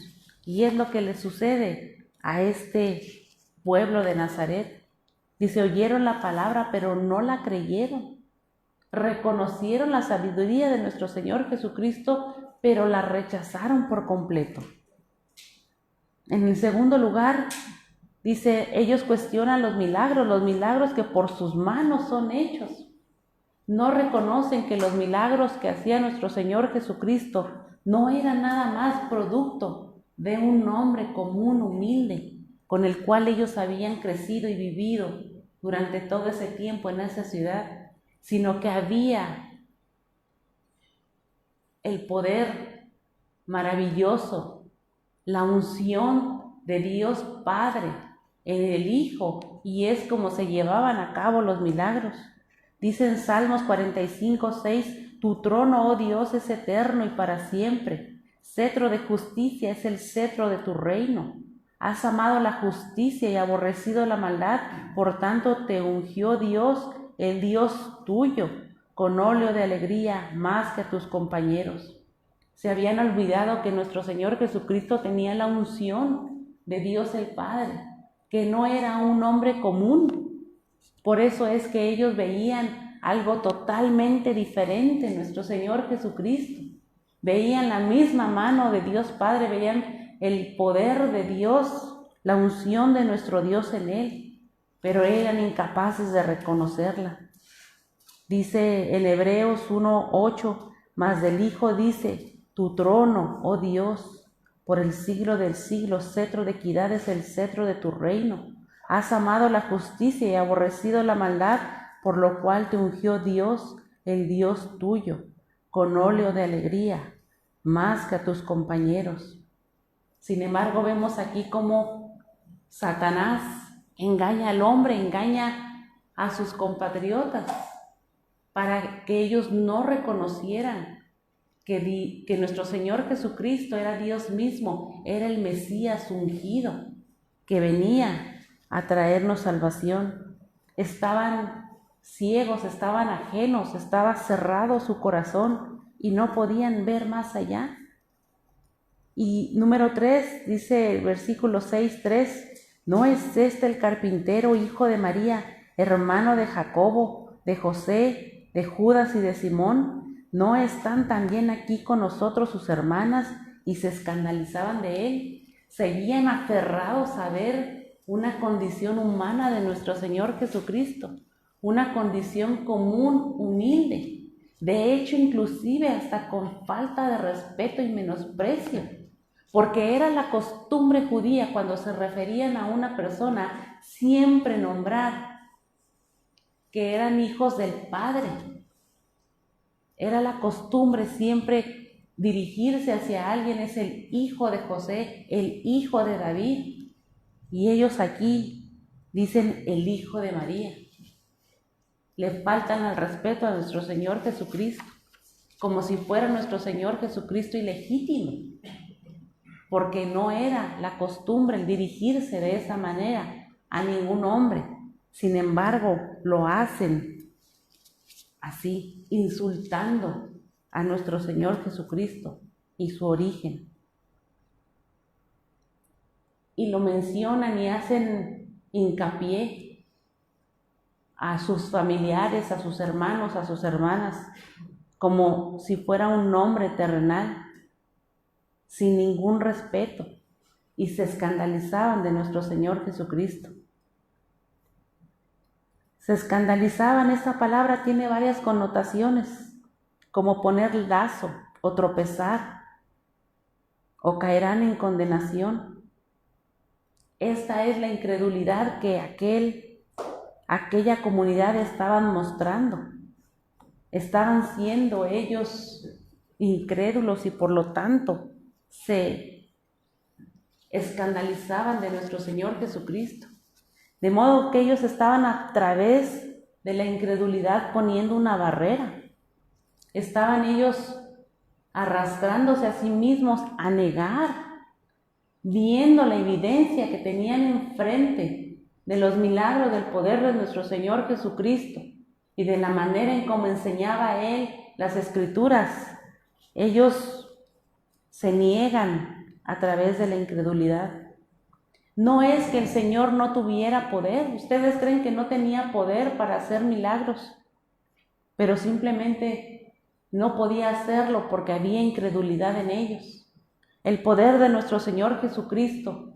Y es lo que le sucede a este pueblo de Nazaret. Dice, oyeron la palabra, pero no la creyeron. Reconocieron la sabiduría de nuestro Señor Jesucristo, pero la rechazaron por completo. En el segundo lugar, dice, ellos cuestionan los milagros que por sus manos son hechos. No reconocen que los milagros que hacía nuestro Señor Jesucristo no eran nada más producto de un hombre común, humilde, con el cual ellos habían crecido y vivido durante todo ese tiempo en esa ciudad, sino que había el poder maravilloso, la unción de Dios Padre en el Hijo, y es como se llevaban a cabo los milagros. Dice en Salmos 45:6, tu trono, oh Dios, es eterno y para siempre. Cetro de justicia es el cetro de tu reino. Has amado la justicia y aborrecido la maldad, por tanto te ungió Dios, el Dios tuyo, con óleo de alegría más que a tus compañeros. Se habían olvidado que nuestro Señor Jesucristo tenía la unción de Dios el Padre, que no era un hombre común. Por eso es que ellos veían algo totalmente diferente en nuestro Señor Jesucristo. Veían la misma mano de Dios Padre, veían el poder de Dios, la unción de nuestro Dios en Él, pero eran incapaces de reconocerla. Dice en Hebreos 1:8, mas del Hijo dice, tu trono, oh Dios, por el siglo del siglo, cetro de equidad es el cetro de tu reino. Has amado la justicia y aborrecido la maldad, por lo cual te ungió Dios, el Dios tuyo, con óleo de alegría, más que a tus compañeros. Sin embargo, vemos aquí cómo Satanás engaña al hombre, engaña a sus compatriotas, para que ellos no reconocieran que nuestro Señor Jesucristo era Dios mismo, era el Mesías ungido, que venía a traernos salvación. Estaban ciegos, estaban ajenos, estaba cerrado su corazón y no podían ver más allá. Y número 3, dice el versículo 6:3, ¿no es este el carpintero, hijo de María, hermano de Jacobo, de José, de Judas y de Simón? ¿No están también aquí con nosotros sus hermanas? Y se escandalizaban de él. Seguían aferrados a ver una condición humana de nuestro Señor Jesucristo, una condición común, humilde. De hecho, inclusive hasta con falta de respeto y menosprecio, porque era la costumbre judía cuando se referían a una persona siempre nombrar que eran hijos del Padre. Era la costumbre siempre dirigirse hacia alguien, es el hijo de José, el hijo de David. Y ellos aquí dicen el hijo de María. Le faltan al respeto a nuestro Señor Jesucristo, como si fuera nuestro Señor Jesucristo ilegítimo, porque no era la costumbre el dirigirse de esa manera a ningún hombre. Sin embargo, lo hacen así, insultando a nuestro Señor Jesucristo y su origen. Y lo mencionan y hacen hincapié a sus familiares, a sus hermanos, a sus hermanas, como si fuera un nombre terrenal, sin ningún respeto. y se escandalizaban de nuestro Señor Jesucristo. Se escandalizaban, esta palabra tiene varias connotaciones, como poner lazo o tropezar, o caerán en condenación. Esta es la incredulidad que aquella comunidad estaban mostrando. Estaban siendo ellos incrédulos y por lo tanto se escandalizaban de nuestro Señor Jesucristo. De modo que ellos estaban a través de la incredulidad poniendo una barrera. Estaban ellos arrastrándose a sí mismos a negar, viendo la evidencia que tenían enfrente de los milagros del poder de nuestro Señor Jesucristo y de la manera en cómo enseñaba Él las Escrituras. Ellos se niegan a través de la incredulidad. No es que el Señor no tuviera poder. Ustedes creen que no tenía poder para hacer milagros, pero simplemente no podía hacerlo porque había incredulidad en ellos. El poder de nuestro Señor Jesucristo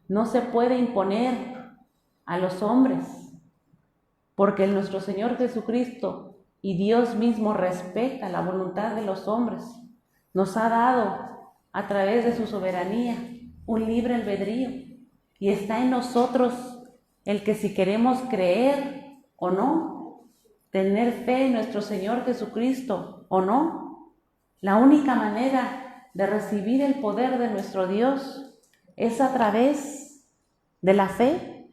no se puede imponer a los hombres, porque nuestro Señor Jesucristo y Dios mismo respeta la voluntad de los hombres. Nos ha dado a través de su soberanía un libre albedrío y está en nosotros el que si queremos creer o no, tener fe en nuestro Señor Jesucristo o no. La única manera de recibir el poder de nuestro Dios es a través de la fe,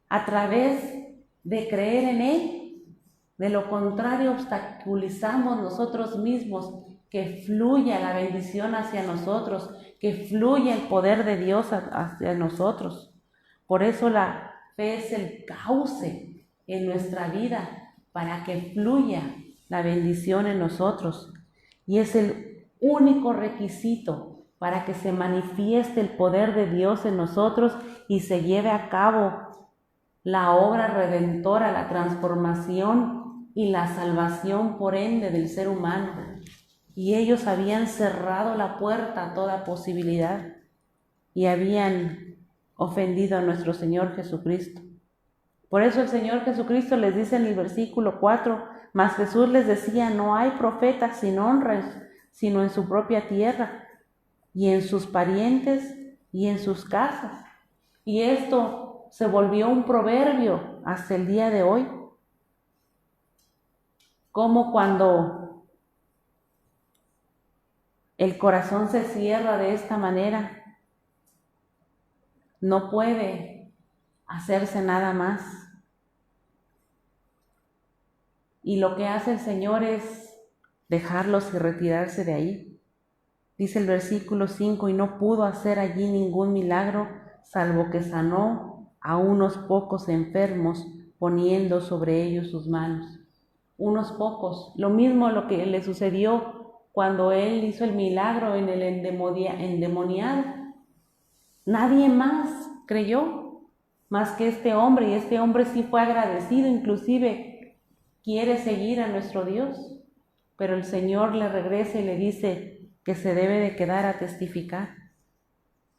a través de creer en Él. De lo contrario, obstaculizamos nosotros mismos que fluya la bendición hacia nosotros, que fluya el poder de Dios hacia nosotros. Por eso la fe es el cauce en nuestra vida para que fluya la bendición en nosotros. Y es el único requisito para que se manifieste el poder de Dios en nosotros y se lleve a cabo la obra redentora, la transformación y la salvación por ende del ser humano. Y ellos habían cerrado la puerta a toda posibilidad y habían ofendido a nuestro Señor Jesucristo. Por eso el Señor Jesucristo les dice en el versículo 4, mas Jesús les decía, no hay profeta sin honra, sino en su propia tierra, y en sus parientes, y en sus casas. Y esto se volvió un proverbio hasta el día de hoy. Como cuando el corazón se cierra de esta manera, no puede hacerse nada más. Y lo que hace el Señor es dejarlos y retirarse de ahí. Dice el versículo 5, y no pudo hacer allí ningún milagro, salvo que sanó a unos pocos enfermos, poniendo sobre ellos sus manos. Unos pocos. Lo mismo lo que le sucedió cuando Él hizo el milagro en el endemoniado. Nadie más creyó, más que este hombre, y este hombre sí fue agradecido, inclusive quiere seguir a nuestro Dios, pero el Señor le regresa y le dice que se debe de quedar a testificar.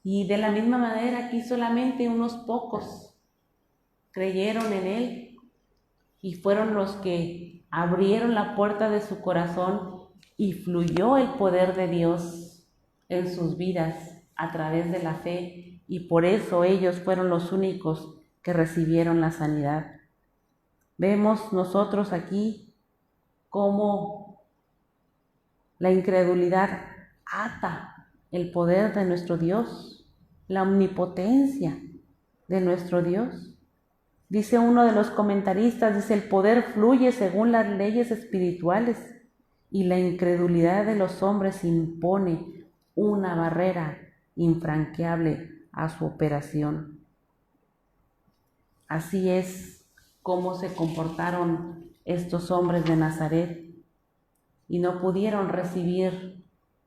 Y de la misma manera aquí solamente unos pocos creyeron en Él y fueron los que abrieron la puerta de su corazón y fluyó el poder de Dios en sus vidas a través de la fe, y por eso ellos fueron los únicos que recibieron la sanidad. Vemos nosotros aquí cómo la incredulidad ata el poder de nuestro Dios, la omnipotencia de nuestro Dios. Dice uno de los comentaristas, dice, el poder fluye según las leyes espirituales y la incredulidad de los hombres impone una barrera infranqueable a su operación. Así es como se comportaron estos hombres de Nazaret y no pudieron recibir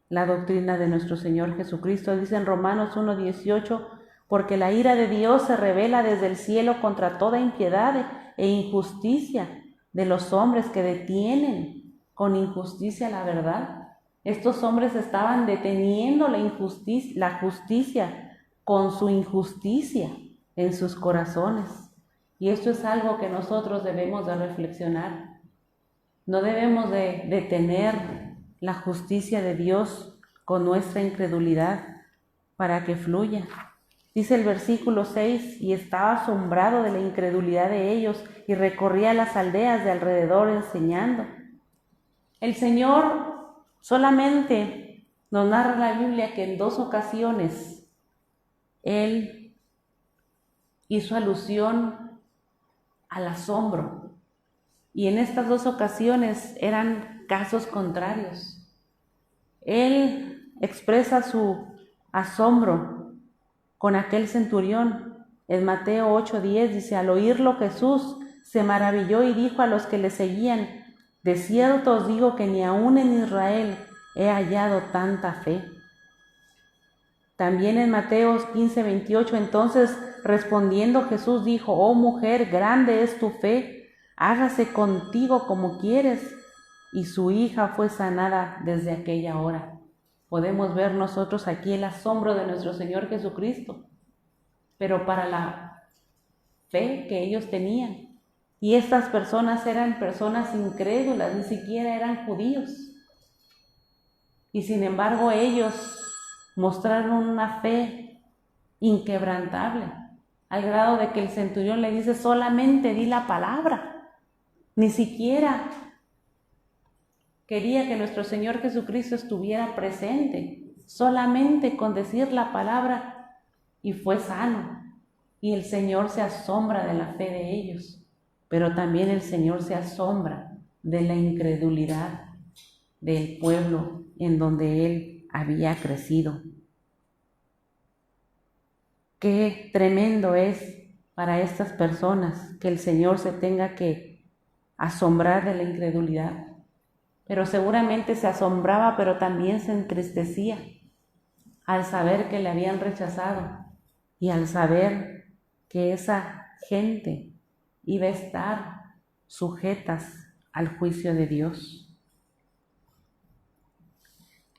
la doctrina de nuestro Señor Jesucristo. Dice en Romanos 1:18, porque la ira de Dios se revela desde el cielo contra toda impiedad e injusticia de los hombres que detienen con injusticia la verdad. Estos hombres estaban deteniendo la justicia con su injusticia en sus corazones. Y esto es algo que nosotros debemos de reflexionar. No debemos de detener la justicia de Dios con nuestra incredulidad para que fluya. Dice el versículo 6, y estaba asombrado de la incredulidad de ellos y recorría las aldeas de alrededor enseñando. El Señor solamente nos narra la Biblia que en 2 ocasiones Él hizo alusión al asombro. Y en estas 2 ocasiones eran casos contrarios. Él expresa su asombro con aquel centurión. En Mateo 8:10 dice, al oírlo Jesús se maravilló y dijo a los que le seguían, de cierto os digo que ni aun en Israel he hallado tanta fe. También en Mateo 15:28, entonces respondiendo Jesús dijo, oh mujer, grande es tu fe, hágase contigo como quieres. Y su hija fue sanada desde aquella hora. Podemos ver nosotros aquí el asombro de nuestro Señor Jesucristo, pero para la fe que ellos tenían. Y estas personas eran personas incrédulas, ni siquiera eran judíos. Y sin embargo ellos mostraron una fe inquebrantable, al grado de que el centurión le dice, solamente di la palabra. Ni siquiera quería que nuestro Señor Jesucristo estuviera presente, solamente con decir la palabra y fue sano. Y el Señor se asombra de la fe de ellos, pero también el Señor se asombra de la incredulidad del pueblo en donde Él había crecido. Qué tremendo es para estas personas que el Señor se tenga que asombrar de la incredulidad. Pero seguramente se asombraba, pero también se entristecía al saber que le habían rechazado y al saber que esa gente iba a estar sujetas al juicio de Dios.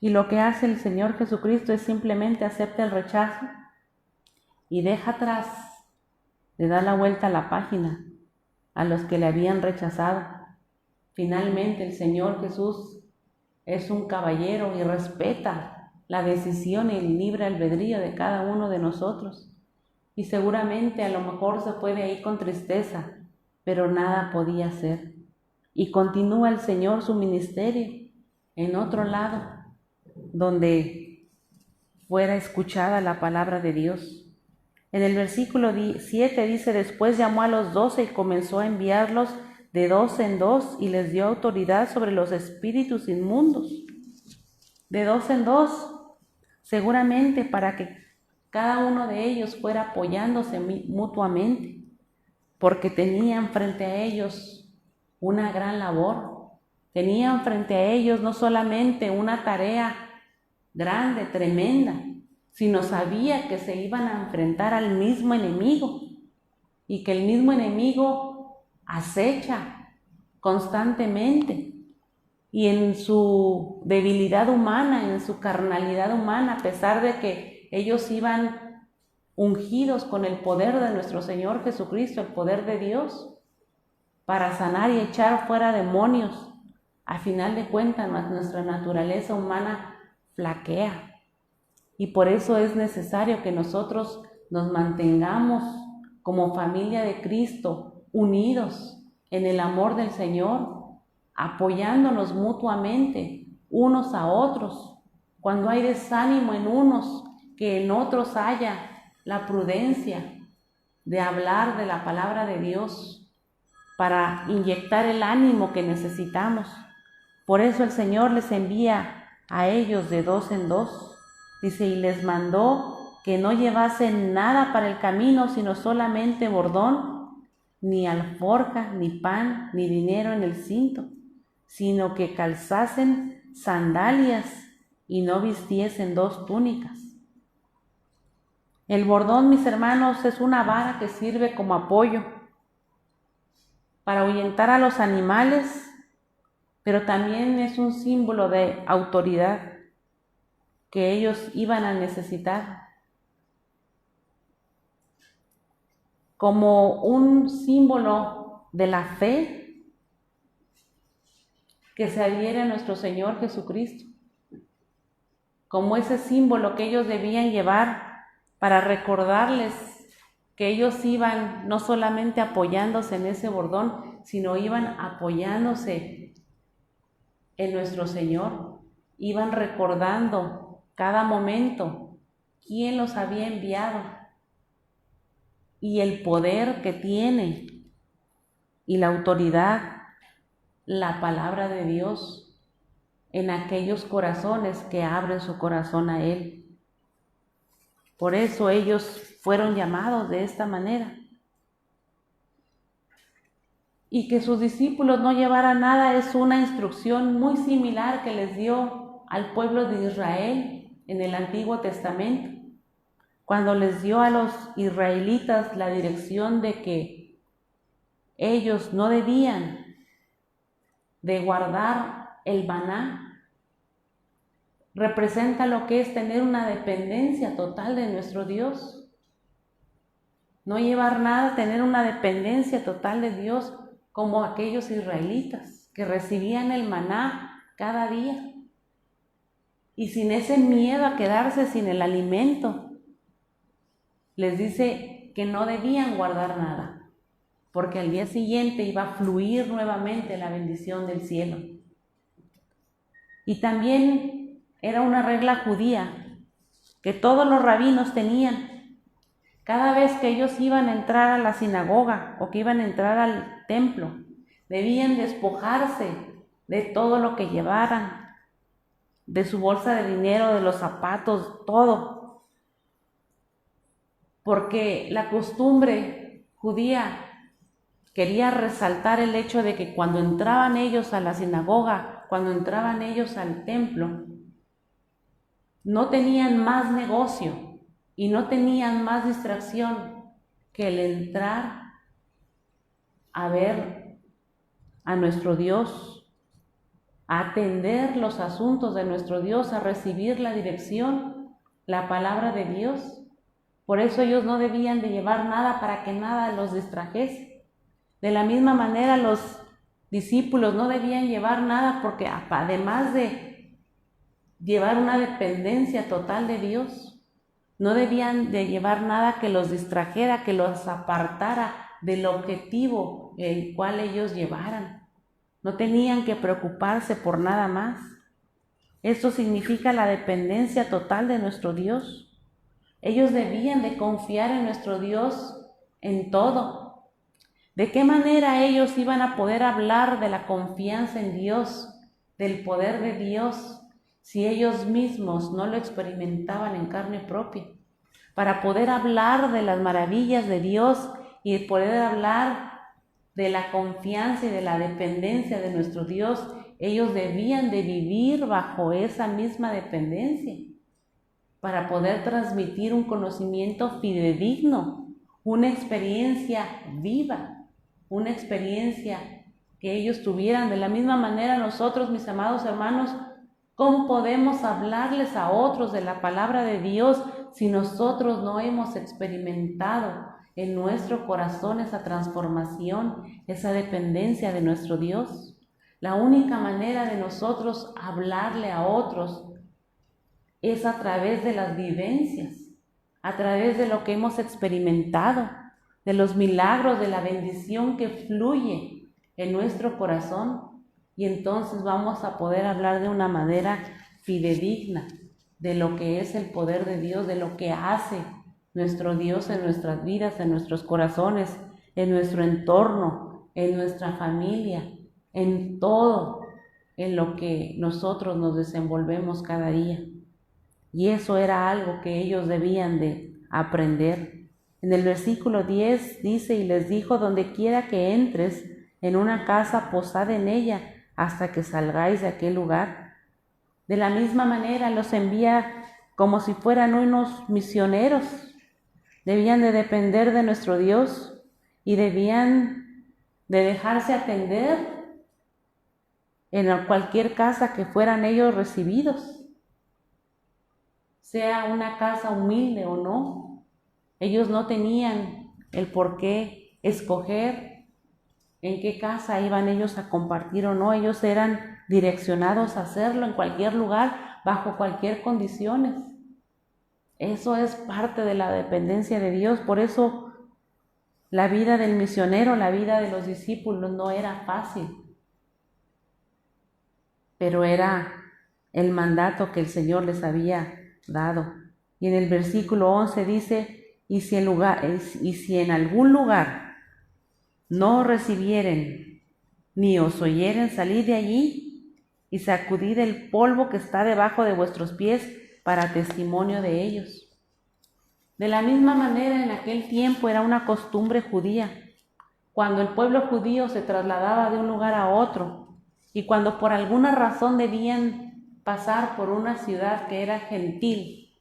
Y lo que hace el Señor Jesucristo es simplemente acepta el rechazo y deja atrás, le da la vuelta a la página a los que le habían rechazado. Finalmente el Señor Jesús es un caballero y respeta la decisión y el libre albedrío de cada uno de nosotros. Y seguramente a lo mejor se fue de ahí con tristeza, pero nada podía hacer. Y continúa el Señor su ministerio en otro lado, donde fuera escuchada la palabra de Dios. En el versículo 7 dice, después llamó a los 12 y comenzó a enviarlos de 2 en 2 y les dio autoridad sobre los espíritus inmundos. De 2 en 2, seguramente para que cada uno de ellos fuera apoyándose mutuamente, porque tenían frente a ellos una gran labor. Tenían frente a ellos no solamente una tarea grande, tremenda, sino sabía que se iban a enfrentar al mismo enemigo y que el mismo enemigo acecha constantemente. Y en su debilidad humana, en su carnalidad humana, a pesar de que ellos iban ungidos con el poder de nuestro Señor Jesucristo, el poder de Dios, para sanar y echar fuera demonios, a final de cuentas nuestra naturaleza humana flaquea. Y por eso es necesario que nosotros nos mantengamos como familia de Cristo, unidos en el amor del Señor, apoyándonos mutuamente unos a otros. Cuando hay desánimo en unos, que en otros haya la prudencia de hablar de la palabra de Dios para inyectar el ánimo que necesitamos. Por eso el Señor les envía a ellos de 2 en 2. Dice, y les mandó que no llevasen nada para el camino, sino solamente bordón, ni alforja, ni pan, ni dinero en el cinto, sino que calzasen sandalias y no vistiesen 2 túnicas. El bordón, mis hermanos, es una vara que sirve como apoyo para ahuyentar a los animales, pero también es un símbolo de autoridad que ellos iban a necesitar. como un símbolo de la fe que se adhiere a nuestro Señor Jesucristo, como ese símbolo que ellos debían llevar para recordarles que ellos iban no solamente apoyándose en ese bordón, sino iban apoyándose en nuestro Señor, iban recordando cada momento quién los había enviado y el poder que tiene y la autoridad, la palabra de Dios en aquellos corazones que abren su corazón a Él. Por eso ellos fueron llamados de esta manera. Y que sus discípulos no llevaran nada es una instrucción muy similar que les dio al pueblo de Israel en el Antiguo Testamento, cuando les dio a los israelitas la dirección de que ellos no debían de guardar el maná. Representa lo que es tener una dependencia total de nuestro Dios. No llevar nada, tener una dependencia total de Dios, como aquellos israelitas que recibían el maná cada día y sin ese miedo a quedarse sin el alimento. Les dice que no debían guardar nada, porque al día siguiente iba a fluir nuevamente la bendición del cielo. Y también era una regla judía que todos los rabinos tenían. Cada vez que ellos iban a entrar a la sinagoga o que iban a entrar al templo, debían despojarse de todo lo que llevaran, de su bolsa de dinero, de los zapatos, todo. Porque la costumbre judía quería resaltar el hecho de que cuando entraban ellos a la sinagoga, cuando entraban ellos al templo, no tenían más negocio y no tenían más distracción que el entrar a ver a nuestro Dios, a atender los asuntos de nuestro Dios, a recibir la dirección, la palabra de Dios. Por eso ellos no debían de llevar nada para que nada los distrajese. De la misma manera los discípulos no debían llevar nada porque además de llevar una dependencia total de Dios, no debían de llevar nada que los distrajera, que los apartara del objetivo el cual ellos llevaran. No tenían que preocuparse por nada más. Esto significa la dependencia total de nuestro Dios. Ellos debían de confiar en nuestro Dios en todo. ¿De qué manera ellos iban a poder hablar de la confianza en Dios, del poder de Dios, si ellos mismos no lo experimentaban en carne propia? Para poder hablar de las maravillas de Dios y poder hablar de la confianza y de la dependencia de nuestro Dios, ellos debían de vivir bajo esa misma dependencia para poder transmitir un conocimiento fidedigno, una experiencia viva, una experiencia que ellos tuvieran. De la misma manera nosotros, mis amados hermanos, ¿cómo podemos hablarles a otros de la palabra de Dios si nosotros no hemos experimentado en nuestro corazón esa transformación, esa dependencia de nuestro Dios? La única manera de nosotros hablarle a otros es a través de las vivencias, a través de lo que hemos experimentado, de los milagros, de la bendición que fluye en nuestro corazón. Y entonces vamos a poder hablar de una manera fidedigna de lo que es el poder de Dios, de lo que hace nuestro Dios en nuestras vidas, en nuestros corazones, en nuestro entorno, en nuestra familia, en todo, en lo que nosotros nos desenvolvemos cada día. Y eso era algo que ellos debían de aprender. En el versículo 10 dice: y les dijo: donde quiera que entres en una casa, posad en ella hasta que salgáis de aquel lugar. De la misma manera los envía como si fueran unos misioneros. Debían de depender de nuestro Dios y debían de dejarse atender en cualquier casa que fueran ellos recibidos, sea una casa humilde o no. Ellos no tenían el por qué escoger en qué casa iban ellos a compartir o no. Ellos eran direccionados a hacerlo en cualquier lugar, bajo cualquier condiciones. Eso es parte de la dependencia de Dios. Por eso la vida del misionero, la vida de los discípulos no era fácil, pero era el mandato que el Señor les había dado. Y en el versículo 11 dice, y si en algún lugar no os recibieren, ni os oyeren, salid de allí y sacudid el polvo que está debajo de vuestros pies para testimonio de ellos. De la misma manera, en aquel tiempo era una costumbre judía, cuando el pueblo judío se trasladaba de un lugar a otro, y cuando por alguna razón debían pasar por una ciudad que era gentil,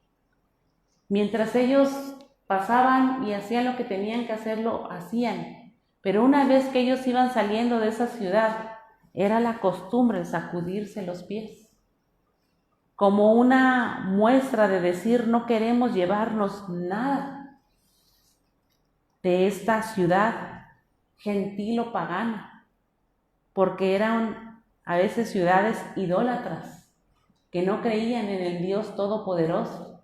mientras ellos pasaban y hacían lo que tenían que hacer, lo hacían. Pero una vez que ellos iban saliendo de esa ciudad, era la costumbre sacudirse los pies, como una muestra de decir, no queremos llevarnos nada de esta ciudad gentil o pagana, porque eran a veces ciudades idólatras, que no creían en el Dios Todopoderoso,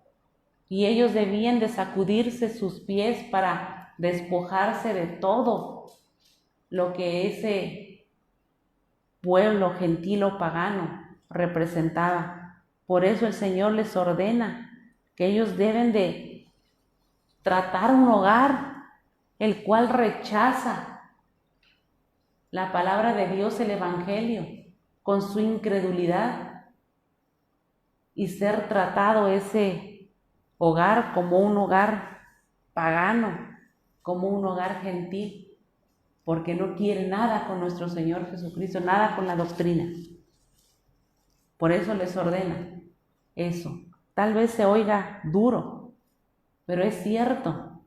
y ellos debían de sacudirse sus pies para despojarse de todo lo que ese pueblo gentil o pagano representaba. Por eso el Señor les ordena que ellos deben de tratar un hogar el cual rechaza la palabra de Dios, el Evangelio, con su incredulidad, y ser tratado ese hogar como un hogar pagano, como un hogar gentil, porque no quiere nada con nuestro Señor Jesucristo, nada con la doctrina. Por eso les ordena eso. Tal vez se oiga duro, pero es cierto.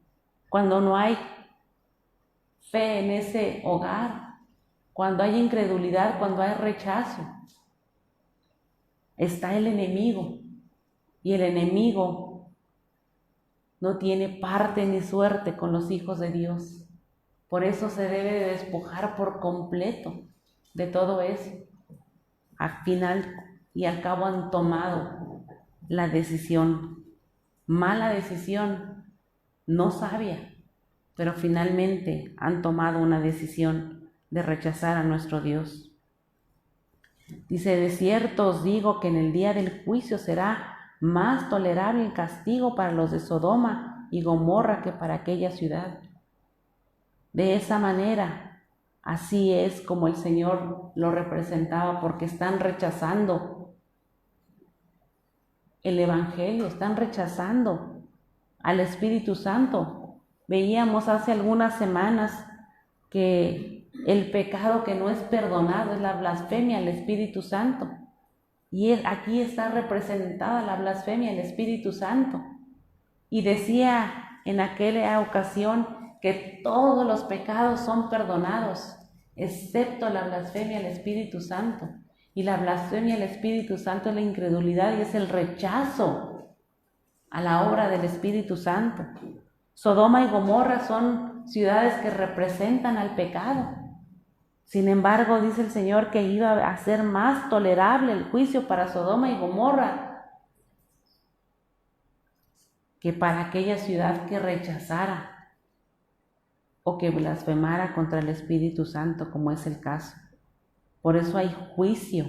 Cuando no hay fe en ese hogar, cuando hay incredulidad, cuando hay rechazo, está el enemigo, y el enemigo no tiene parte ni suerte con los hijos de Dios. Por eso se debe de despojar por completo de todo eso. Al final y al cabo han tomado la decisión, mala decisión, no sabia, pero finalmente han tomado una decisión de rechazar a nuestro Dios. Dice, de cierto os digo que en el día del juicio será más tolerable el castigo para los de Sodoma y Gomorra que para aquella ciudad. De esa manera, así es como el Señor lo representaba, porque están rechazando el Evangelio, están rechazando al Espíritu Santo. Veíamos hace algunas semanas que el pecado que no es perdonado es la blasfemia al Espíritu Santo. Y aquí está representada la blasfemia al Espíritu Santo. Y decía en aquella ocasión que todos los pecados son perdonados, excepto la blasfemia al Espíritu Santo. Y la blasfemia al Espíritu Santo es la incredulidad y es el rechazo a la obra del Espíritu Santo. Sodoma y Gomorra son ciudades que representan al pecado. Sin embargo, dice el Señor que iba a ser más tolerable el juicio para Sodoma y Gomorra que para aquella ciudad que rechazara o que blasfemara contra el Espíritu Santo, como es el caso. Por eso hay juicio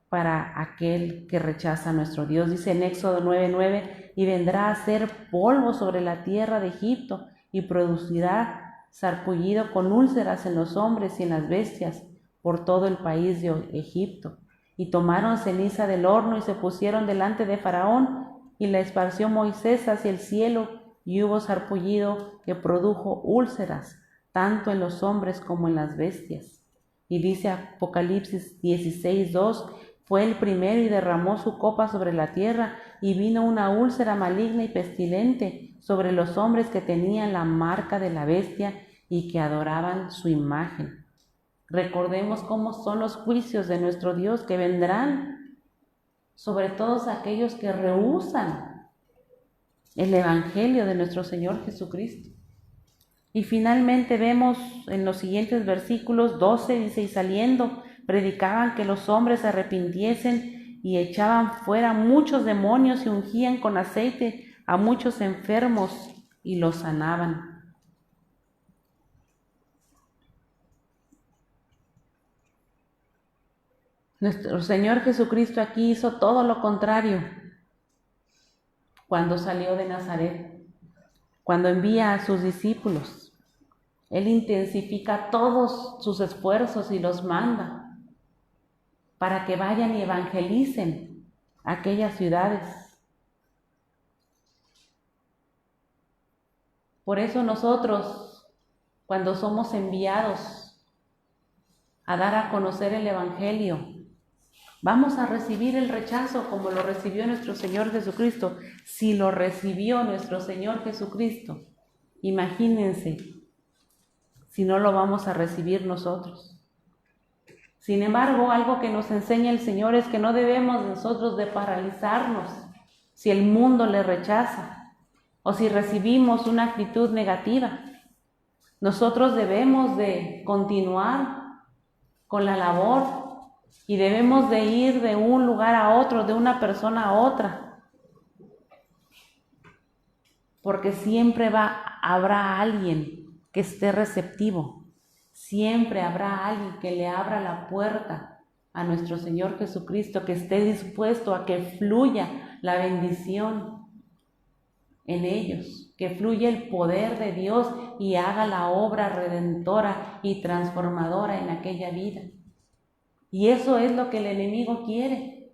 para aquel que rechaza a nuestro Dios. Dice en Éxodo 9:9, y vendrá a ser polvo sobre la tierra de Egipto y producirá sarpullido con úlceras en los hombres y en las bestias por todo el país de Egipto. Y tomaron ceniza del horno y se pusieron delante de Faraón, y la esparció Moisés hacia el cielo, y hubo sarpullido que produjo úlceras, tanto en los hombres como en las bestias. Y dice Apocalipsis 16:2, fue el primero y derramó su copa sobre la tierra, y vino una úlcera maligna y pestilente sobre los hombres que tenían la marca de la bestia y que adoraban su imagen. Recordemos cómo son los juicios de nuestro Dios que vendrán sobre todos aquellos que rehúsan el Evangelio de nuestro Señor Jesucristo. Y finalmente vemos en los siguientes versículos 12, dice, y saliendo predicaban que los hombres se arrepintiesen y echaban fuera muchos demonios y ungían con aceite a muchos enfermos y los sanaban. Nuestro Señor Jesucristo aquí hizo todo lo contrario cuando salió de Nazaret, cuando envía a sus discípulos. Él intensifica todos sus esfuerzos y los manda para que vayan y evangelicen aquellas ciudades. Por eso nosotros, cuando somos enviados a dar a conocer el Evangelio, vamos a recibir el rechazo como lo recibió nuestro Señor Jesucristo. Si lo recibió nuestro Señor Jesucristo, imagínense si no lo vamos a recibir nosotros. Sin embargo, algo que nos enseña el Señor es que no debemos nosotros de paralizarnos si el mundo le rechaza o si recibimos una actitud negativa. Nosotros debemos de continuar con la labor y debemos de ir de un lugar a otro, de una persona a otra, porque siempre habrá alguien que esté receptivo, siempre habrá alguien que le abra la puerta a nuestro Señor Jesucristo, que esté dispuesto a que fluya la bendición en ellos, que fluya el poder de Dios y haga la obra redentora y transformadora en aquella vida. Y eso es lo que el enemigo quiere.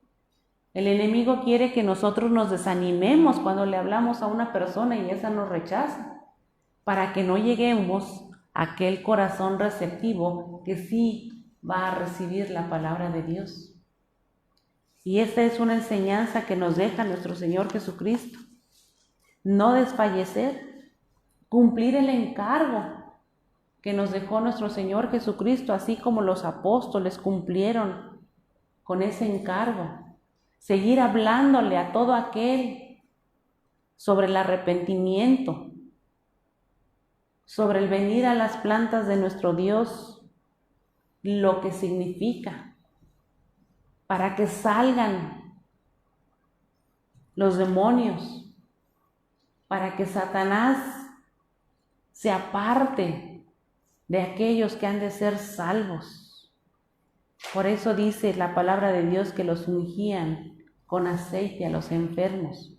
El enemigo quiere que nosotros nos desanimemos cuando le hablamos a una persona y esa nos rechaza, para que no lleguemos a aquel corazón receptivo que sí va a recibir la palabra de Dios. Y esta es una enseñanza que nos deja nuestro Señor Jesucristo. No desfallecer, cumplir el encargo que nos dejó nuestro Señor Jesucristo, así como los apóstoles cumplieron con ese encargo. Seguir hablándole a todo aquel sobre el arrepentimiento, sobre el venir a las plantas de nuestro Dios, lo que significa, para que salgan los demonios, para que Satanás se aparte de aquellos que han de ser salvos. Por eso dice la palabra de Dios que los ungían con aceite a los enfermos,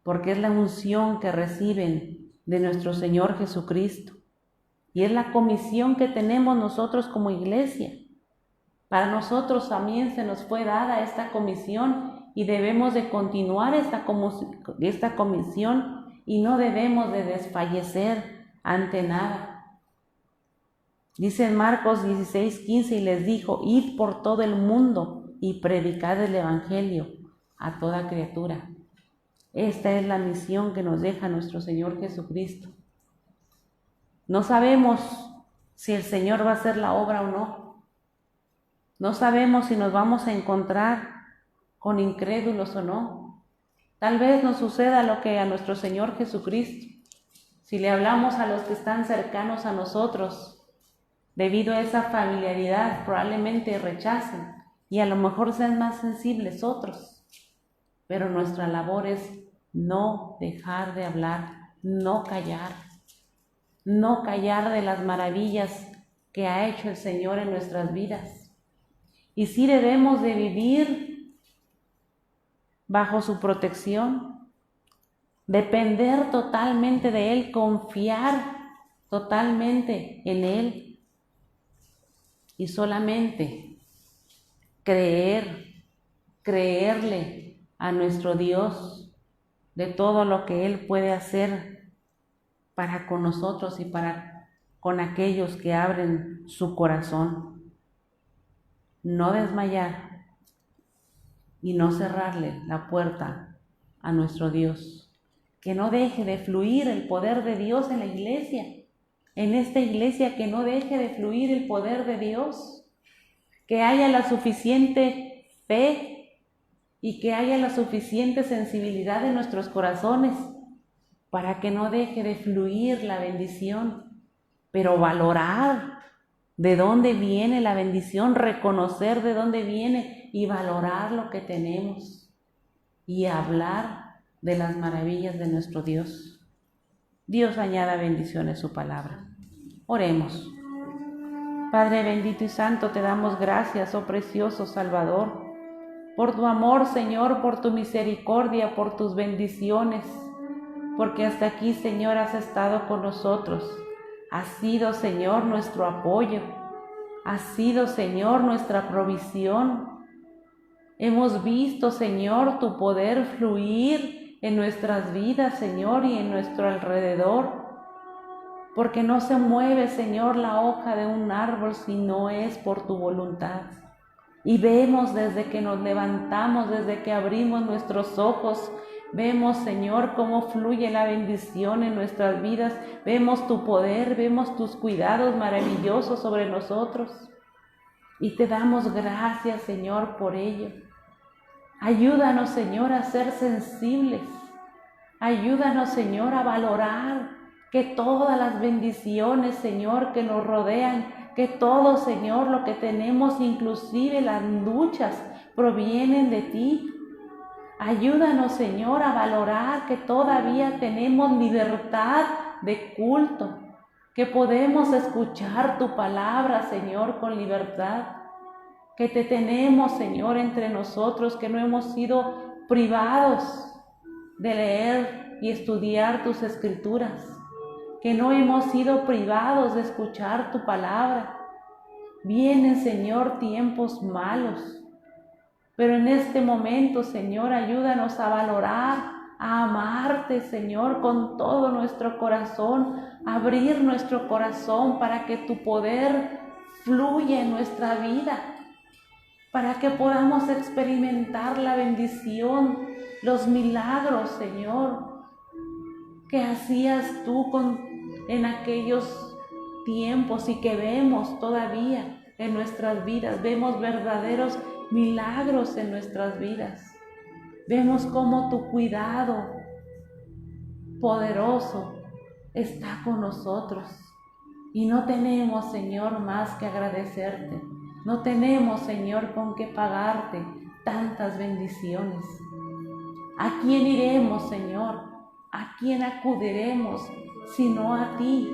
porque es la unción que reciben de nuestro Señor Jesucristo. Y es la comisión que tenemos nosotros como iglesia. Para nosotros también se nos fue dada esta comisión y debemos de continuar esta comisión y no debemos de desfallecer ante nada. Dice en Marcos 16:15, y les dijo, id por todo el mundo y predicad el Evangelio a toda criatura. Esta es la misión que nos deja nuestro Señor Jesucristo. No sabemos si el Señor va a hacer la obra o no. No sabemos si nos vamos a encontrar con incrédulos o no. Tal vez nos suceda lo que a nuestro Señor Jesucristo. Si le hablamos a los que están cercanos a nosotros, debido a esa familiaridad, probablemente rechacen y a lo mejor sean más sensibles otros. Pero nuestra labor es no dejar de hablar, no callar de las maravillas que ha hecho el Señor en nuestras vidas. Y sí debemos de vivir bajo su protección, depender totalmente de Él, confiar totalmente en Él y solamente creerle a nuestro Dios de todo lo que Él puede hacer para con nosotros y para con aquellos que abren su corazón. No desmayar y no cerrarle la puerta a nuestro Dios. Que no deje de fluir el poder de Dios en la iglesia, en esta iglesia, que no deje de fluir el poder de Dios. Que haya la suficiente fe y que haya la suficiente sensibilidad en nuestros corazones para que no deje de fluir la bendición, pero valorar de dónde viene la bendición, reconocer de dónde viene y valorar lo que tenemos y hablar de las maravillas de nuestro Dios. Dios añada bendiciones su palabra. Oremos. Padre bendito y santo, te damos gracias, oh precioso Salvador, por tu amor, Señor, por tu misericordia, por tus bendiciones, porque hasta aquí, Señor, has estado con nosotros. Has sido, Señor, nuestro apoyo. Has sido, Señor, nuestra provisión. Hemos visto, Señor, tu poder fluir en nuestras vidas, Señor, y en nuestro alrededor. Porque no se mueve, Señor, la hoja de un árbol si no es por tu voluntad. Y vemos desde que nos levantamos, desde que abrimos nuestros ojos, vemos, Señor, cómo fluye la bendición en nuestras vidas. Vemos tu poder, vemos tus cuidados maravillosos sobre nosotros. Y te damos gracias, Señor, por ello. Ayúdanos, Señor, a ser sensibles. Ayúdanos, Señor, a valorar que todas las bendiciones, Señor, que nos rodean, que todo, Señor, lo que tenemos, inclusive las luchas, provienen de ti. Ayúdanos, Señor, a valorar que todavía tenemos libertad de culto, que podemos escuchar tu palabra, Señor, con libertad, que te tenemos, Señor, entre nosotros, que no hemos sido privados de leer y estudiar tus escrituras, que no hemos sido privados de escuchar tu palabra. Vienen, Señor, tiempos malos, pero en este momento, Señor, ayúdanos a valorar, a amarte, Señor, con todo nuestro corazón, abrir nuestro corazón para que tu poder fluya en nuestra vida, para que podamos experimentar la bendición, los milagros, Señor, que hacías tú en aquellos tiempos y que vemos todavía en nuestras vidas. Vemos verdaderos milagros en nuestras vidas. Vemos cómo tu cuidado poderoso está con nosotros. Y no tenemos, Señor, más que agradecerte. No tenemos, Señor, con qué pagarte tantas bendiciones. ¿A quién iremos, Señor? ¿A quién acudiremos sino a ti,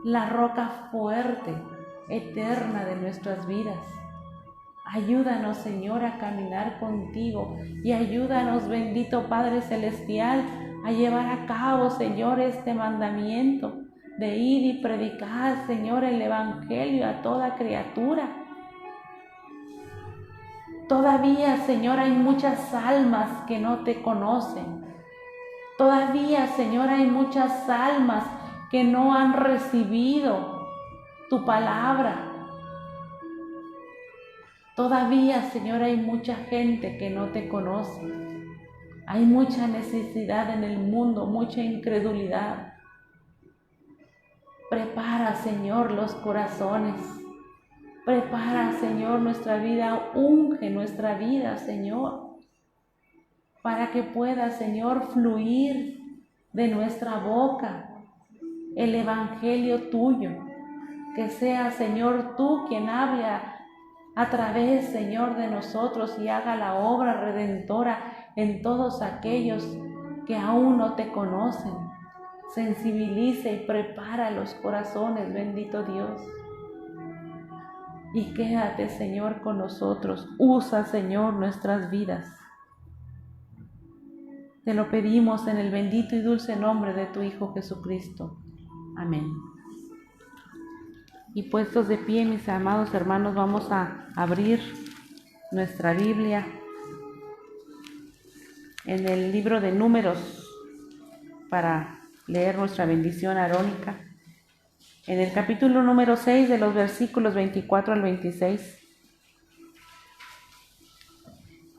la roca fuerte, eterna de nuestras vidas? Ayúdanos, Señor, a caminar contigo y ayúdanos, bendito Padre Celestial, a llevar a cabo, Señor, este mandamiento de ir y predicar, Señor, el Evangelio a toda criatura. Todavía, Señor, hay muchas almas que no te conocen. Todavía, Señor, hay muchas almas que no han recibido tu palabra. Todavía, Señor, hay mucha gente que no te conoce. Hay mucha necesidad en el mundo, mucha incredulidad. Prepara, Señor, los corazones. Prepara, Señor, nuestra vida. Unge nuestra vida, Señor, para que pueda, Señor, fluir de nuestra boca el Evangelio tuyo. Que sea, Señor, tú quien hable a través, Señor, de nosotros y haga la obra redentora en todos aquellos que aún no te conocen. Sensibiliza y prepara los corazones, bendito Dios. Y quédate, Señor, con nosotros. Usa, Señor, nuestras vidas. Te lo pedimos en el bendito y dulce nombre de tu Hijo Jesucristo. Amén. Y puestos de pie, mis amados hermanos, vamos a abrir nuestra Biblia en el libro de Números para leer nuestra bendición arónica. En el capítulo número 6 de los versículos 24 al 26.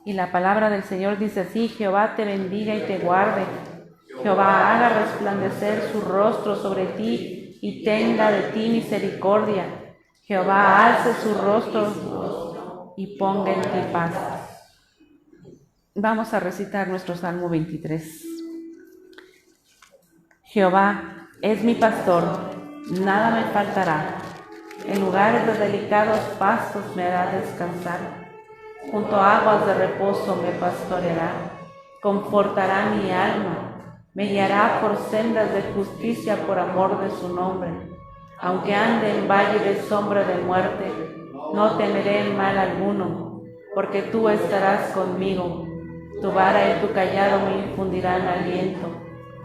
Y la palabra del Señor dice así: Jehová te bendiga y te guarde. Jehová haga resplandecer su rostro sobre ti y tenga de ti misericordia. Jehová alce su rostro y ponga en ti paz. Vamos a recitar nuestro Salmo 23. Jehová es mi pastor, nada me faltará. En lugares de delicados pastos me hará descansar. Junto a aguas de reposo me pastoreará. Confortará mi alma. Me guiará por sendas de justicia por amor de su nombre. Aunque ande en valle de sombra de muerte, no temeré mal alguno, porque tú estarás conmigo. Tu vara y tu callado me infundirán aliento.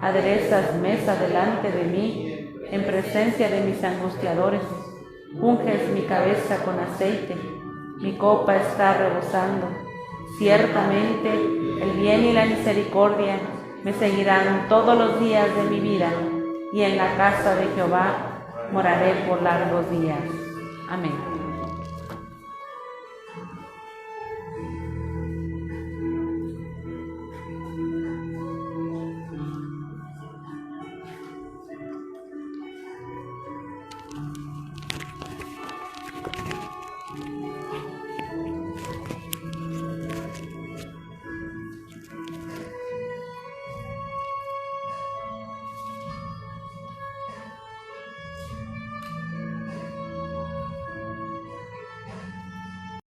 Aderezas mesa delante de mí, en presencia de mis angustiadores. Unges mi cabeza con aceite, mi copa está rebosando. Ciertamente el bien y la misericordia me seguirán todos los días de mi vida, y en la casa de Jehová moraré por largos días. Amén.